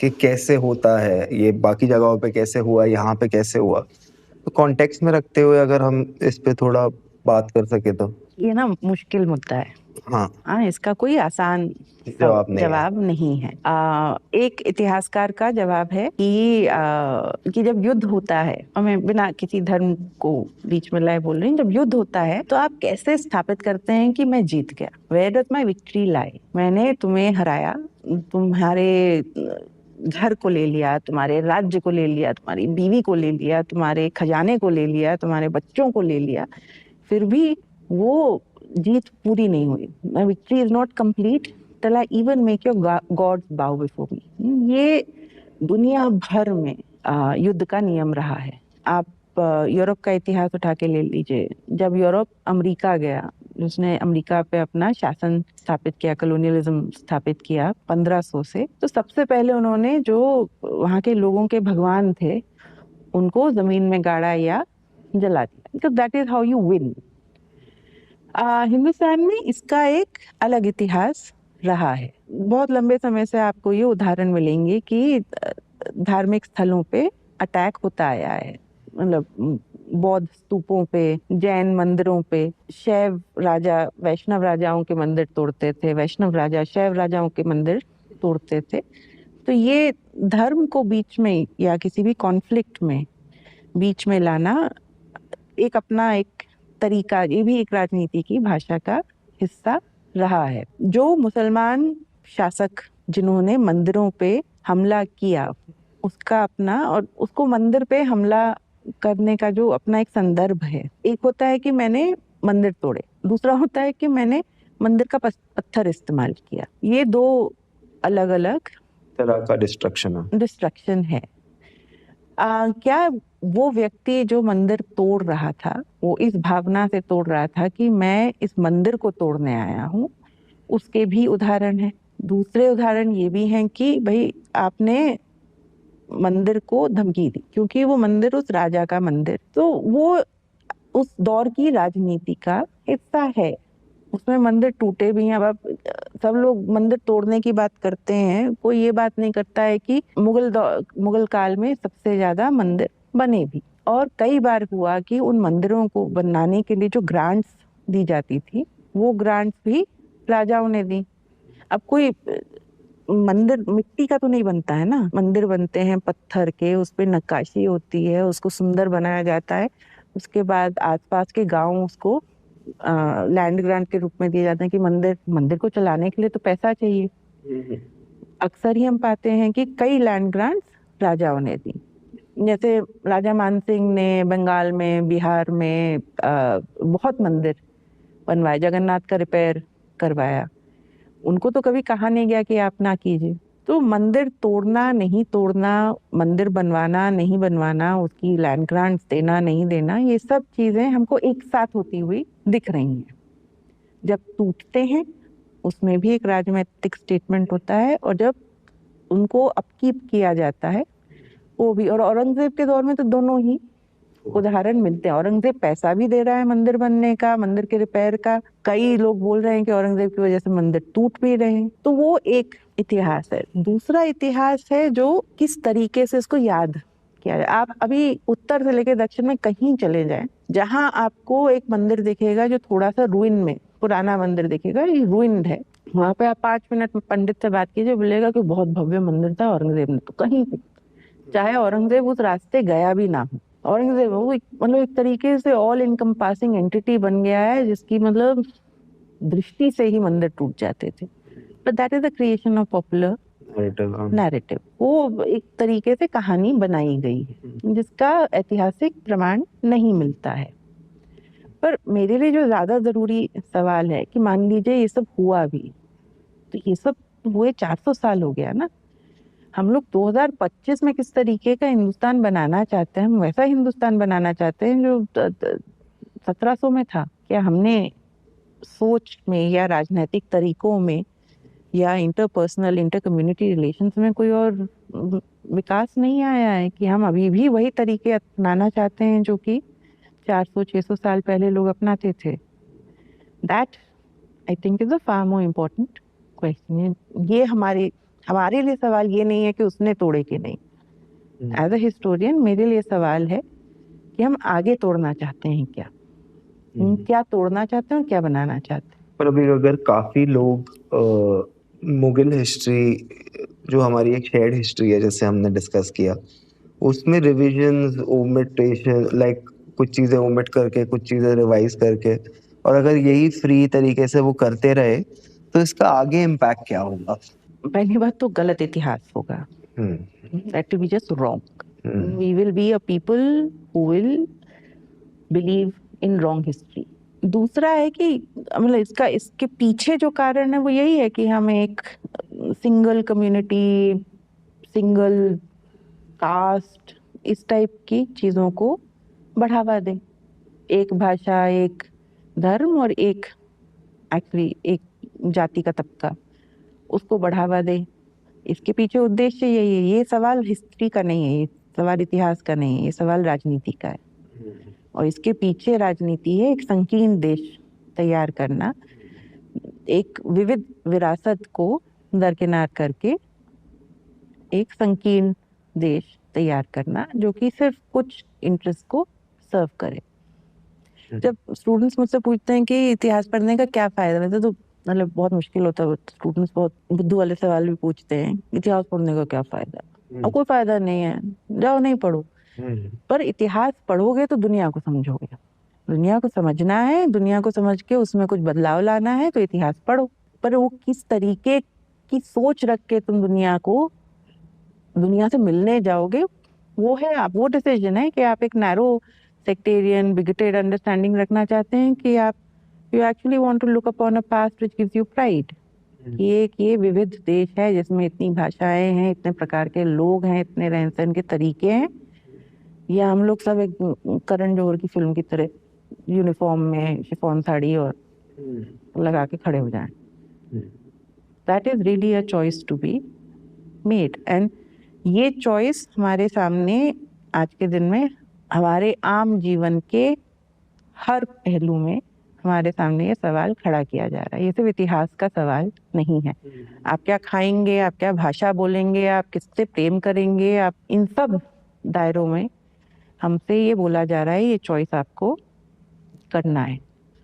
कि कैसे होता है ये, बाकी जगहों पे कैसे हुआ, यहाँ पे कैसे हुआ, तो कॉन्टेक्स्ट में रखते हुए अगर हम इस पे थोड़ा बात कर सके तो। ये ना मुश्किल मुद्दा है। हाँ, इसका कोई आसान जवाब नहीं है। एक इतिहासकार का जवाब है कि जब युद्ध होता है, और मैं बिना किसी धर्म को बीच में लाए बोल रही हूँ, जब युद्ध होता है तो आप कैसे स्थापित करते हैं कि मैं जीत गया? Where does my victory lie? मैंने तुम्हें हराया, तुम्हारे घर को ले लिया, तुम्हारे राज्य को ले लिया, तुम्हारी बीवी को ले लिया, तुम्हारे खजाने को ले लिया, तुम्हारे बच्चों को ले लिया, फिर भी वो जीत पूरी नहीं हुई। My victory is not complete till I even make your gods bow before me. ये दुनिया भर में युद्ध का नियम रहा है। आप यूरोप का इतिहास उठा के ले लीजिए। जब यूरोप अमेरिका गया, उसने अमेरिका पे अपना शासन स्थापित किया, कॉलोनियलिज्म स्थापित किया 1500 से, तो सबसे पहले उन्होंने जो वहाँ के लोगों के भगवान थे उनको जमीन में गाड़ा या जला दिया, because that is how you win. Hindustan में इसका एक अलग इतिहास रहा है। बहुत लंबे समय से आपको ये उदाहरण मिलेंगे कि धार्मिक स्थलों पे अटैक होता आया है, मतलब बौद्ध स्तूपों पे, जैन मंदिरों पे, शैव राजा वैष्णव राजाओं के मंदिर तोड़ते थे, वैष्णव राजा शैव राजाओं के मंदिर तोड़ते थे। तो ये धर्म को बीच में या किसी भी कॉन्फ्लिक्ट में बीच में लाना एक अपना एक तरीका, ये भी एक राजनीति की भाषा का हिस्सा रहा है। जो मुसलमान शासक जिन्होंने मंदिरों पे हमला किया उसका अपना, और उसको मंदिर पे हमला करने का जो अपना एक संदर्भ है, एक होता है कि मैंने मंदिर तोड़े, दूसरा होता है कि मैंने मंदिर का पत्थर इस्तेमाल किया। ये दो अलग अलग तरह का डिस्ट्रक्शन है। क्या वो व्यक्ति जो मंदिर तोड़ रहा था वो इस भावना से तोड़ रहा था कि मैं इस मंदिर को तोड़ने आया हूँ? उसके भी उदाहरण हैं। दूसरे उदाहरण ये भी हैं कि भाई आपने मंदिर को धमकी दी क्योंकि वो मंदिर उस राजा का मंदिर, तो वो उस दौर की राजनीति का हिस्सा है। उसमें मंदिर टूटे भी हैं। अब सब लोग मंदिर तोड़ने की बात करते हैं, कोई ये बात नहीं करता है कि मुगल काल में सबसे ज्यादा मंदिर बने भी, और कई बार हुआ कि उन मंदिरों को बनाने के लिए जो ग्रांट्स दी जाती थी वो ग्रांट्स भी राजाओं ने दी। अब कोई मंदिर मिट्टी का तो नहीं बनता है ना, मंदिर बनते हैं पत्थर के, उस पे नक्काशी होती है, उसको सुंदर बनाया जाता है। उसके बाद आसपास के गांव उसको लैंड ग्रांट के रूप में दिए जाते हैं कि मंदिर को चलाने के लिए तो पैसा चाहिए। अक्सर ही हम पाते हैं कि कई लैंड ग्रांट्स राजाओं ने दी। जैसे राजा मानसिंह ने बंगाल में, बिहार में बहुत मंदिर बनवाए, जगन्नाथ का रिपेयर करवाया। उनको तो कभी कहा नहीं गया कि आप ना कीजिए। तो मंदिर तोड़ना नहीं तोड़ना, मंदिर बनवाना नहीं बनवाना, उसकी लैंड ग्रांट्स देना नहीं देना, ये सब चीजें हमको एक साथ होती हुई दिख रही हैं। जब टूटते हैं उसमें भी एक राजनीतिक स्टेटमेंट होता है, और जब उनको अपकीप किया जाता है वो भी। और औरंगजेब के दौर में तो दोनों ही उदाहरण मिलते हैं। औरंगजेब पैसा भी दे रहा है मंदिर बनने का, मंदिर के रिपेयर का। कई लोग बोल रहे हैं कि औरंगजेब की वजह से मंदिर टूट भी रहे हैं। तो वो एक इतिहास है। दूसरा इतिहास है जो किस तरीके से इसको याद किया जाए। आप अभी उत्तर से लेकर दक्षिण में कहीं चले जाएं, जहां आपको एक मंदिर दिखेगा जो थोड़ा सा रुइन में, पुराना मंदिर दिखेगा, ये रुइंड है, वहां पे आप 5 मिनट में पंडित से बात कीजिए, बोलेगा कि बहुत भव्य मंदिर था औरंगजेब ने। तो कहीं पे, चाहे औरंगजेब उस रास्ते गया भी ना हो, औरंगजेब वो मतलब एक तरीके से ऑल इनकम्पासिंग एंटिटी बन गया है, जिसकी मतलब दृष्टि से ही मंदिर टूट जाते थे। But that is the creation of popular narrative. वो एक तरीके से कहानी बनाई गई है जिसका ऐतिहासिक प्रमाण नहीं मिलता है। पर मेरे लिए जो ज्यादा जरूरी सवाल है कि मान लीजिए ये सब हुआ भी, तो ये सब हुए 400 साल हो गया ना। हम लोग 2025 में किस तरीके का हिंदुस्तान बनाना चाहते हैं, हम वैसा हिंदुस्तान बनाना चाहते हैं जो 1700 में था। क्या हमने सोच में या राजनीतिक तरीकों में या इंटरपर्सनल इंटर कम्युनिटी रिलेशंस में कोई और विकास नहीं आया है कि हम अभी भी वही तरीके अपनाना चाहते हैं जो कि 400-600 साल पहले लोग अपनाते थे? That I think is a far more important question. ये हमारे लिए सवाल ये नहीं है कि उसने तोड़े कि नहीं। एज अ हिस्टोरियन मेरे लिए सवाल है कि हम आगे तोड़ना चाहते हैं क्या, क्या तोड़ना चाहते हैं और क्या बनाना चाहते हैं। पर अभी अगर काफी लोग मुगल हिस्ट्री जो हमारी एक शेयर्ड हिस्ट्री है जैसे हमने डिस्कस किया, उसमें रिविजन्स ओमिटेशन लाइक कुछ चीजें ओमिट करके कुछ चीजें रिवाइज करके, और अगर यही फ्री तरीके से वो करते रहे तो इसका आगे इम्पैक्ट क्या होगा? पहली बात तो गलत इतिहास होगा। That will be just wrong. We will be a people who will believe in wrong history. दूसरा है कि मतलब इसके पीछे जो कारण है वो यही है कि हम एक सिंगल कम्युनिटी, सिंगल कास्ट, इस टाइप की चीजों को बढ़ावा दें। एक भाषा, एक धर्म और एक जाति का तबका, उसको बढ़ावा दें। इसके पीछे उद्देश्य यही है। ये सवाल हिस्ट्री का नहीं है, ये सवाल इतिहास का नहीं है, ये सवाल राजनीति का है। और इसके पीछे राजनीति है एक संकीर्ण देश तैयार करना, एक विविध विरासत को दरकिनार करके एक संकीर्ण देश तैयार करना जो कि सिर्फ कुछ इंटरेस्ट को सर्व करे। जब स्टूडेंट्स मुझसे पूछते हैं कि इतिहास पढ़ने का क्या फायदा, वैसे तो मतलब बहुत मुश्किल होता है, स्टूडेंट्स बहुत बुद्धू वाले सवाल भी पूछते हैं, इतिहास पढ़ने का क्या फायदा? और कोई फायदा नहीं है, जाओ नहीं पढ़ो। पर इतिहास पढ़ोगे तो दुनिया को समझोगे। दुनिया को समझना है, दुनिया को समझ के उसमें कुछ बदलाव लाना है तो इतिहास पढ़ो। पर वो किस तरीके की सोच रख के तुम दुनिया से मिलने जाओगे, वो डिसीजन है कि आप एक नैरो सेक्टेरियन बिगेटेड अंडरस्टैंडिंग रखना चाहते हैं कि आप you actually want to look upon a past which gives you pride. ये विविध देश है जिसमें इतनी भाषाएं हैं, इतने प्रकार के लोग हैं, इतने रहन सहन के तरीके हैं, या हम लोग सब एक करण जौहर की फिल्म की तरह यूनिफॉर्म में शिफॉन साड़ी और लगा के खड़े हो जाएं। That is really a choice to be made, and ये चॉइस हमारे सामने आज के दिन में हमारे आम जीवन के हर पहलू में हमारे सामने ये सवाल खड़ा किया जा रहा है। ये सिर्फ इतिहास का सवाल नहीं है। आप क्या खाएंगे, आप क्या भाषा बोलेंगे, आप किससे प्रेम करेंगे, आप इन सब दायरों में हमसे ये बोला जा रहा है, ये चॉइस आपको करना है।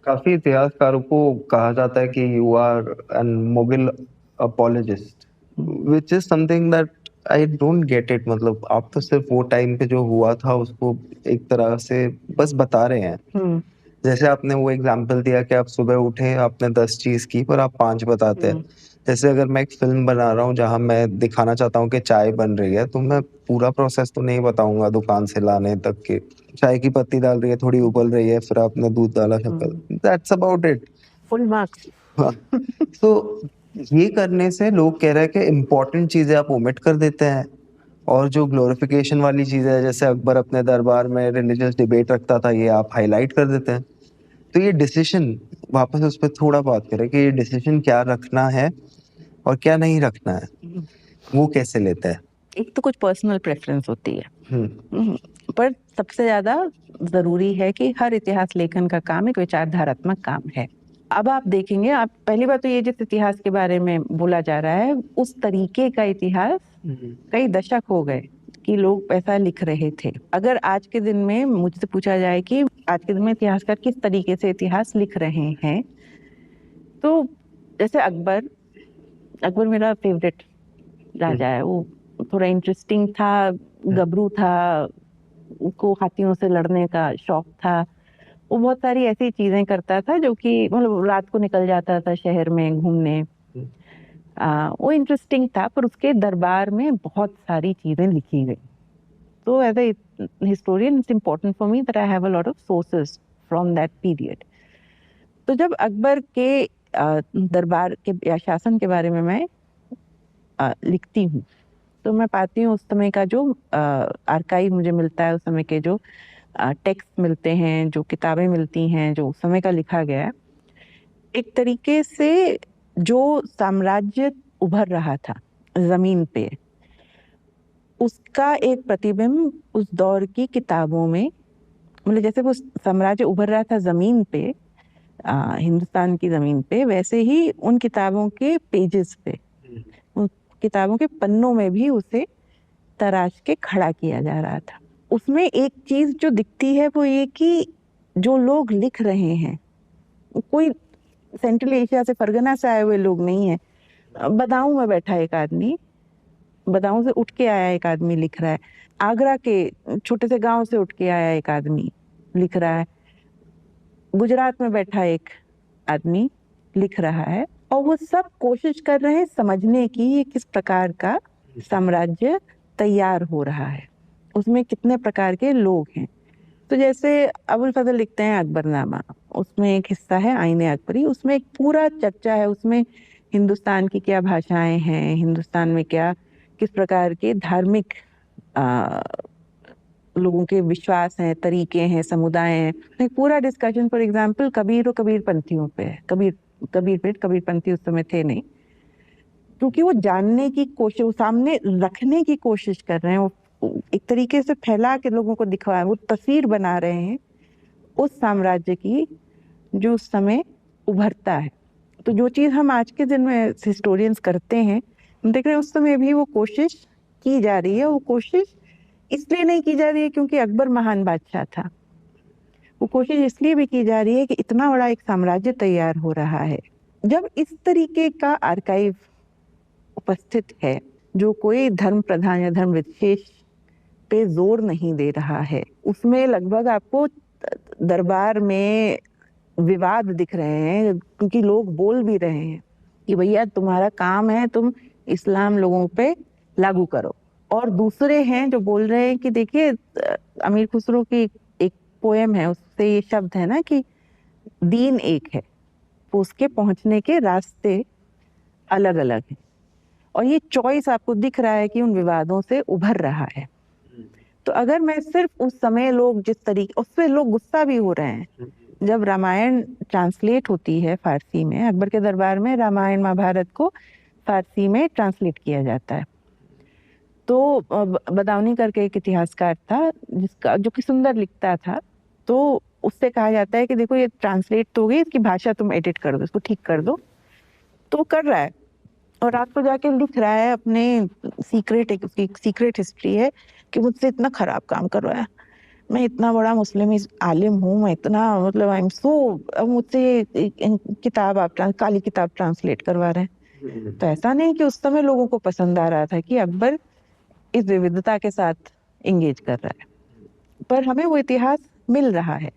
काफी इतिहासकारों को कहा जाता है कि you are an Mughal apologist, which is something that I don't get it. मतलब आप तो सिर्फ वो टाइम पे जो हुआ था उसको एक तरह से बस बता रहे हैं। जैसे आपने वो एग्जाम्पल दिया कि आप सुबह उठे, आपने 10 चीज की पर आप 5 बताते हैं। जैसे अगर मैं एक फिल्म बना रहा हूँ जहाँ मैं दिखाना चाहता हूँ कि चाय बन रही है, तो मैं पूरा प्रोसेस तो नहीं बताऊंगा दुकान से लाने तक के। चाय की पत्ती डाल रही है, थोड़ी उबल रही है, फिर आपने दूध डाला, शक्कर, that's about it. Full marks. तो ये करने से लोग कह रहे हैं कि इम्पोर्टेंट चीजें आप ओमिट कर देते हैं, और जो ग्लोरिफिकेशन वाली चीजें है, जैसे अकबर अपने दरबार में रिलीजियस डिबेट रखता था, ये आप हाईलाइट कर देते हैं। तो ये डिसीजन, वापस उस पर थोड़ा बात करें कि ये डिसीजन क्या रखना है और क्या नहीं रखना है, वो कैसे लेते हैं? एक तो कुछ पर्सनल प्रेफरेंस होती है, पर सबसे ज्यादा जरूरी है कि हर इतिहास लेखन का काम एक विचारधारात्मक काम है। अब आप देखेंगे, आप पहली बात तो ये जिस इतिहास के बारे में बोला जा रहा है उस तरीके का इतिहास कई दशक हो गए कि लोग ऐसा लिख रहे थे। अगर आज के दिन में मुझसे पूछा जाए कि आज के दिन में इतिहासकार किस तरीके से इतिहास लिख रहे हैं, तो जैसे अकबर मेरा फेवरेट राजा है। वो थोड़ा इंटरेस्टिंग था, गबरू था, उसको हाथियों से लड़ने का शौक था। वो बहुत सारी ऐसी चीजें करता था जो कि मतलब रात को निकल जाता था शहर में घूमने। वो इंटरेस्टिंग था, पर उसके दरबार में बहुत सारी चीजें लिखी गई। तो as a historian it's important for me that I have a lot of sources from that period. तो जब अकबर के दरबार के या शासन के बारे में मैं लिखती हूँ तो मैं पाती हूँ उस समय का जो आर्काइव मुझे मिलता है, उस समय के जो टेक्स्ट मिलते हैं, जो किताबें मिलती हैं, जो उस समय का लिखा गया है, एक तरीके से जो साम्राज्य उभर रहा था जमीन पे, उसका एक प्रतिबिंब उस दौर की किताबों में, मतलब जैसे वो साम्राज्य उभर रहा था जमीन पे, हिंदुस्तान की जमीन पे, वैसे ही उन किताबों के पेजेस पे, उन किताबों के पन्नों में भी उसे तराश के खड़ा किया जा रहा था। उसमें एक चीज जो दिखती है वो ये कि जो लोग लिख रहे हैं कोई सेंट्रल एशिया से, फरगना से आए हुए लोग नहीं है। बदाऊं में बैठा एक आदमी, बदाऊं से उठ के आया एक आदमी लिख रहा है, आगरा के छोटे से गांव से उठ के आया एक आदमी लिख रहा है, गुजरात में बैठा एक आदमी लिख रहा है, और वो सब कोशिश कर रहे हैं समझने की ये किस प्रकार का साम्राज्य तैयार हो रहा है, उसमें कितने प्रकार के लोग हैं। तो जैसे अबुल फजल लिखते हैं अकबरनामा, उसमें एक हिस्सा है आईने अकबरी, उसमें एक पूरा चर्चा है, उसमें हिंदुस्तान की क्या भाषाएं हैं, हिंदुस्तान में क्या किस प्रकार के धार्मिक लोगों के विश्वास हैं, तरीके हैं, समुदाय हैं। एक पूरा डिस्कशन फॉर एग्जाम्पल कबीर और कबीरपंथियों पे है। कबीरपंथी उस समय थे नहीं, क्योंकि वो जानने की कोशिश, सामने रखने की कोशिश कर रहे हैं, वो एक तरीके से फैला के लोगों को दिखवा, वो तस्वीर बना रहे हैं उस साम्राज्य की जो उस समय उभरता है। तो जो चीज हम आज के दिन में हिस्टोरियंस करते हैं, हम देख रहे हैं उस समय भी वो कोशिश की जा रही है। वो कोशिश इसलिए नहीं की जा रही है क्योंकि अकबर महान बादशाह था, वो कोशिश इसलिए भी की जा रही है कि इतना बड़ा एक साम्राज्य तैयार हो रहा है। जब इस तरीके का आर्काइव उपस्थित है जो कोई धर्म प्रधान या धर्म विशेष पे जोर नहीं दे रहा है, उसमें लगभग आपको दरबार में विवाद दिख रहे हैं, क्योंकि लोग बोल भी रहे हैं कि भैया तुम्हारा काम है तुम इस्लाम लोगों पे लागू करो, और दूसरे हैं जो बोल रहे हैं कि देखिए अमीर खुसरो की एक पोएम है, उससे ये शब्द है ना कि दीन एक है, तो उसके पहुंचने के रास्ते अलग अलग हैं, और ये चॉइस आपको दिख रहा है कि उन विवादों से उभर रहा है। तो अगर मैं सिर्फ उस समय लोग जिस तरीके, उससे लोग गुस्सा भी हो रहे हैं। जब रामायण ट्रांसलेट होती है फारसी में, अकबर के दरबार में रामायण महाभारत को फारसी में ट्रांसलेट किया जाता है, तो बदाऊनी करके एक इतिहासकार था जिसका, जो कि सुंदर लिखता था, तो उससे कहा जाता है कि देखो ये ट्रांसलेट तो हो गई, इसकी भाषा तुम एडिट कर दो, इसको ठीक कर दो। तो वो कर रहा है, और रात को जाके लिख रहा है अपने सीक्रेट, एक उसकी सीक्रेट हिस्ट्री है कि मुझसे इतना खराब काम करवाया, मैं इतना बड़ा मुस्लिम आलिम हूँ, मैं इतना, मतलब आई एम सो, मुझसे किताब आप काली किताब ट्रांसलेट करवा रहे हैं। तो ऐसा नहीं कि उस समय लोगों को पसंद आ रहा था कि अकबर इस विविधता के साथ इंगेज कर रहा है, पर हमें वो इतिहास मिल रहा है।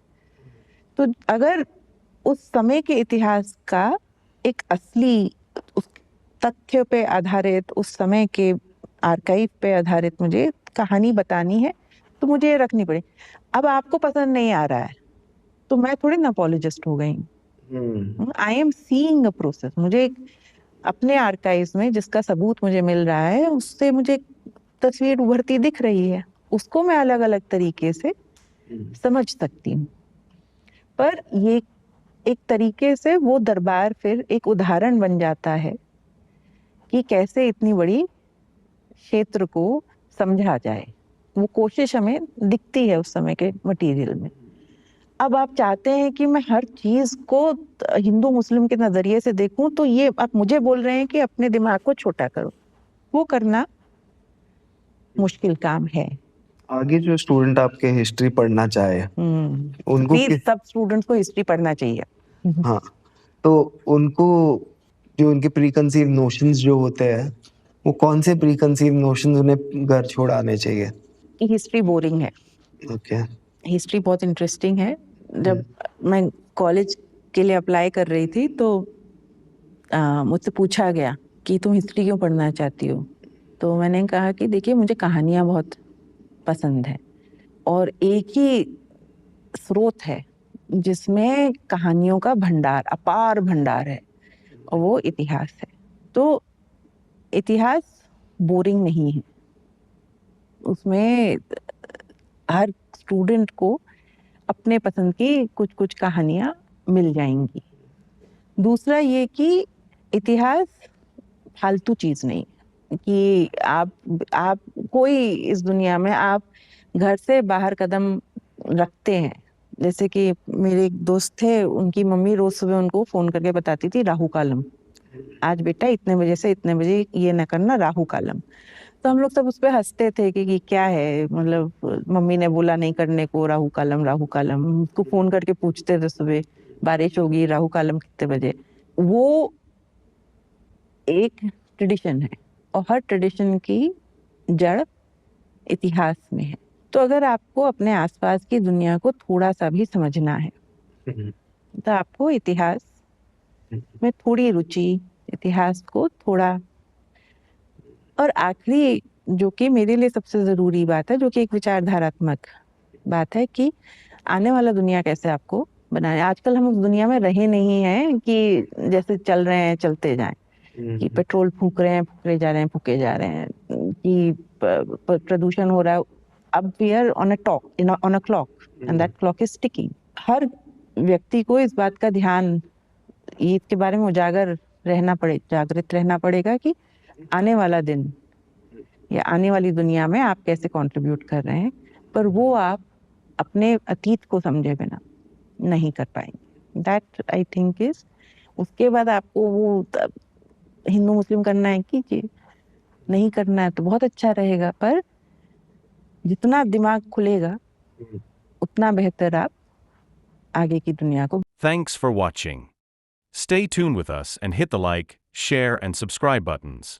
तो अगर उस समय के इतिहास का एक असली, उस तथ्य पे आधारित, उस समय के आर्काइव पे आधारित मुझे कहानी बतानी है, तो मुझे ये रखनी पड़ी। अब आपको पसंद नहीं आ रहा है तो मैं थोड़ी ना अपॉलोजिस्ट हो गई। I am seeing a process, मुझे अपने आर्काइव्स में जिसका सबूत मुझे मिल रहा है उससे मुझे तस्वीर उभरती दिख रही है, उसको मैं अलग अलग तरीके से समझ सकती हूँ। पर ये एक तरीके से वो दरबार फिर एक उदाहरण बन जाता है कि कैसे इतनी बड़ी क्षेत्र को समझा जाए। वो कोशिश हमें दिखती है उस समय के मटेरियल में। अब आप चाहते हैं कि मैं हर चीज को हिंदू मुस्लिम के नजरिए से देखूं, तो ये आप मुझे बोल रहे हैं कि अपने दिमाग को छोटा करो, वो करना मुश्किल काम है। आगे जो स्टूडेंट आपके हिस्ट्री पढ़ना चाहे उनको प्लीज सब स्टूडेंट्स को हिस्ट्री पढ़ना चाहिए। हाँ, तो उनको जो उनके प्रीकंसीव नोशंस जो होते हैं, वो कौन से प्रीकंसीव नोशंस उन्हें घर छोड़ आने चाहिए? हिस्ट्री बोरिंग है। ओके। हिस्ट्री बहुत इंटरेस्टिंग है। जब मैं कॉलेज के लिए अप्लाई कर रही थी तो मुझसे पूछा गया कि तुम हिस्ट्री क्यों पढ़ना चाहती हो, तो मैंने कहा कि देखिए मुझे कहानियां बहुत पसंद है, और एक ही स्रोत है जिसमें कहानियों का भंडार, अपार भंडार है, और वो इतिहास है। तो इतिहास बोरिंग नहीं है, उसमें हर स्टूडेंट को अपने पसंद की कुछ कुछ कहानियाँ मिल जाएंगी। दूसरा ये कि इतिहास फालतू चीज़ नहीं है कि आप कोई इस दुनिया में आप घर से बाहर कदम रखते हैं, जैसे कि मेरे एक दोस्त थे, उनकी मम्मी रोज सुबह उनको फोन करके बताती थी राहु कालम, आज बेटा इतने बजे से इतने बजे ये न करना, राहु कालम। तो हम लोग सब उस पे हंसते थे कि क्या है, मतलब मम्मी ने बोला नहीं करने को, राहु कालम राहु कालम। उसको फोन करके पूछते थे सुबह बारिश होगी, राहु कालम कितने बजे। वो एक ट्रेडिशन है और हर ट्रेडिशन की जड़ इतिहास में है। तो अगर आपको अपने आसपास की दुनिया को थोड़ा सा भी समझना है तो आपको इतिहास में थोड़ी रुचि, इतिहास को थोड़ा, और आखिरी जो कि मेरे लिए सबसे जरूरी बात है, जो कि एक विचारधारात्मक बात है, कि आने वाला दुनिया कैसे आपको बनाया। आजकल हम उस दुनिया में रहे नहीं हैं कि जैसे चल रहे हैं चलते जाएं, कि पेट्रोल फूक रहे हैं, फूके जा रहे हैं, फूके जा रहे हैं, कि प्रदूषण हो रहा है। अब we are on a clock and that clock is ticking. हर व्यक्ति को इस बात का ध्यान, इसके बारे में जागृत रहना पड़ेगा कि आने वाला दिन या आने वाली दुनिया में आप कैसे कंट्रीब्यूट कर रहे हैं, पर वो आप अपने अतीत को समझे बिना नहीं कर पाएंगे। दैट आई थिंक इज, उसके बाद आपको वो हिंदू मुस्लिम करना है कीजिए, नहीं करना है तो बहुत अच्छा रहेगा, पर जितना दिमाग खुलेगा उतना बेहतर आप आगे की दुनिया को। Thanks for watching. Stay tuned with us and hit the like, share, and subscribe buttons.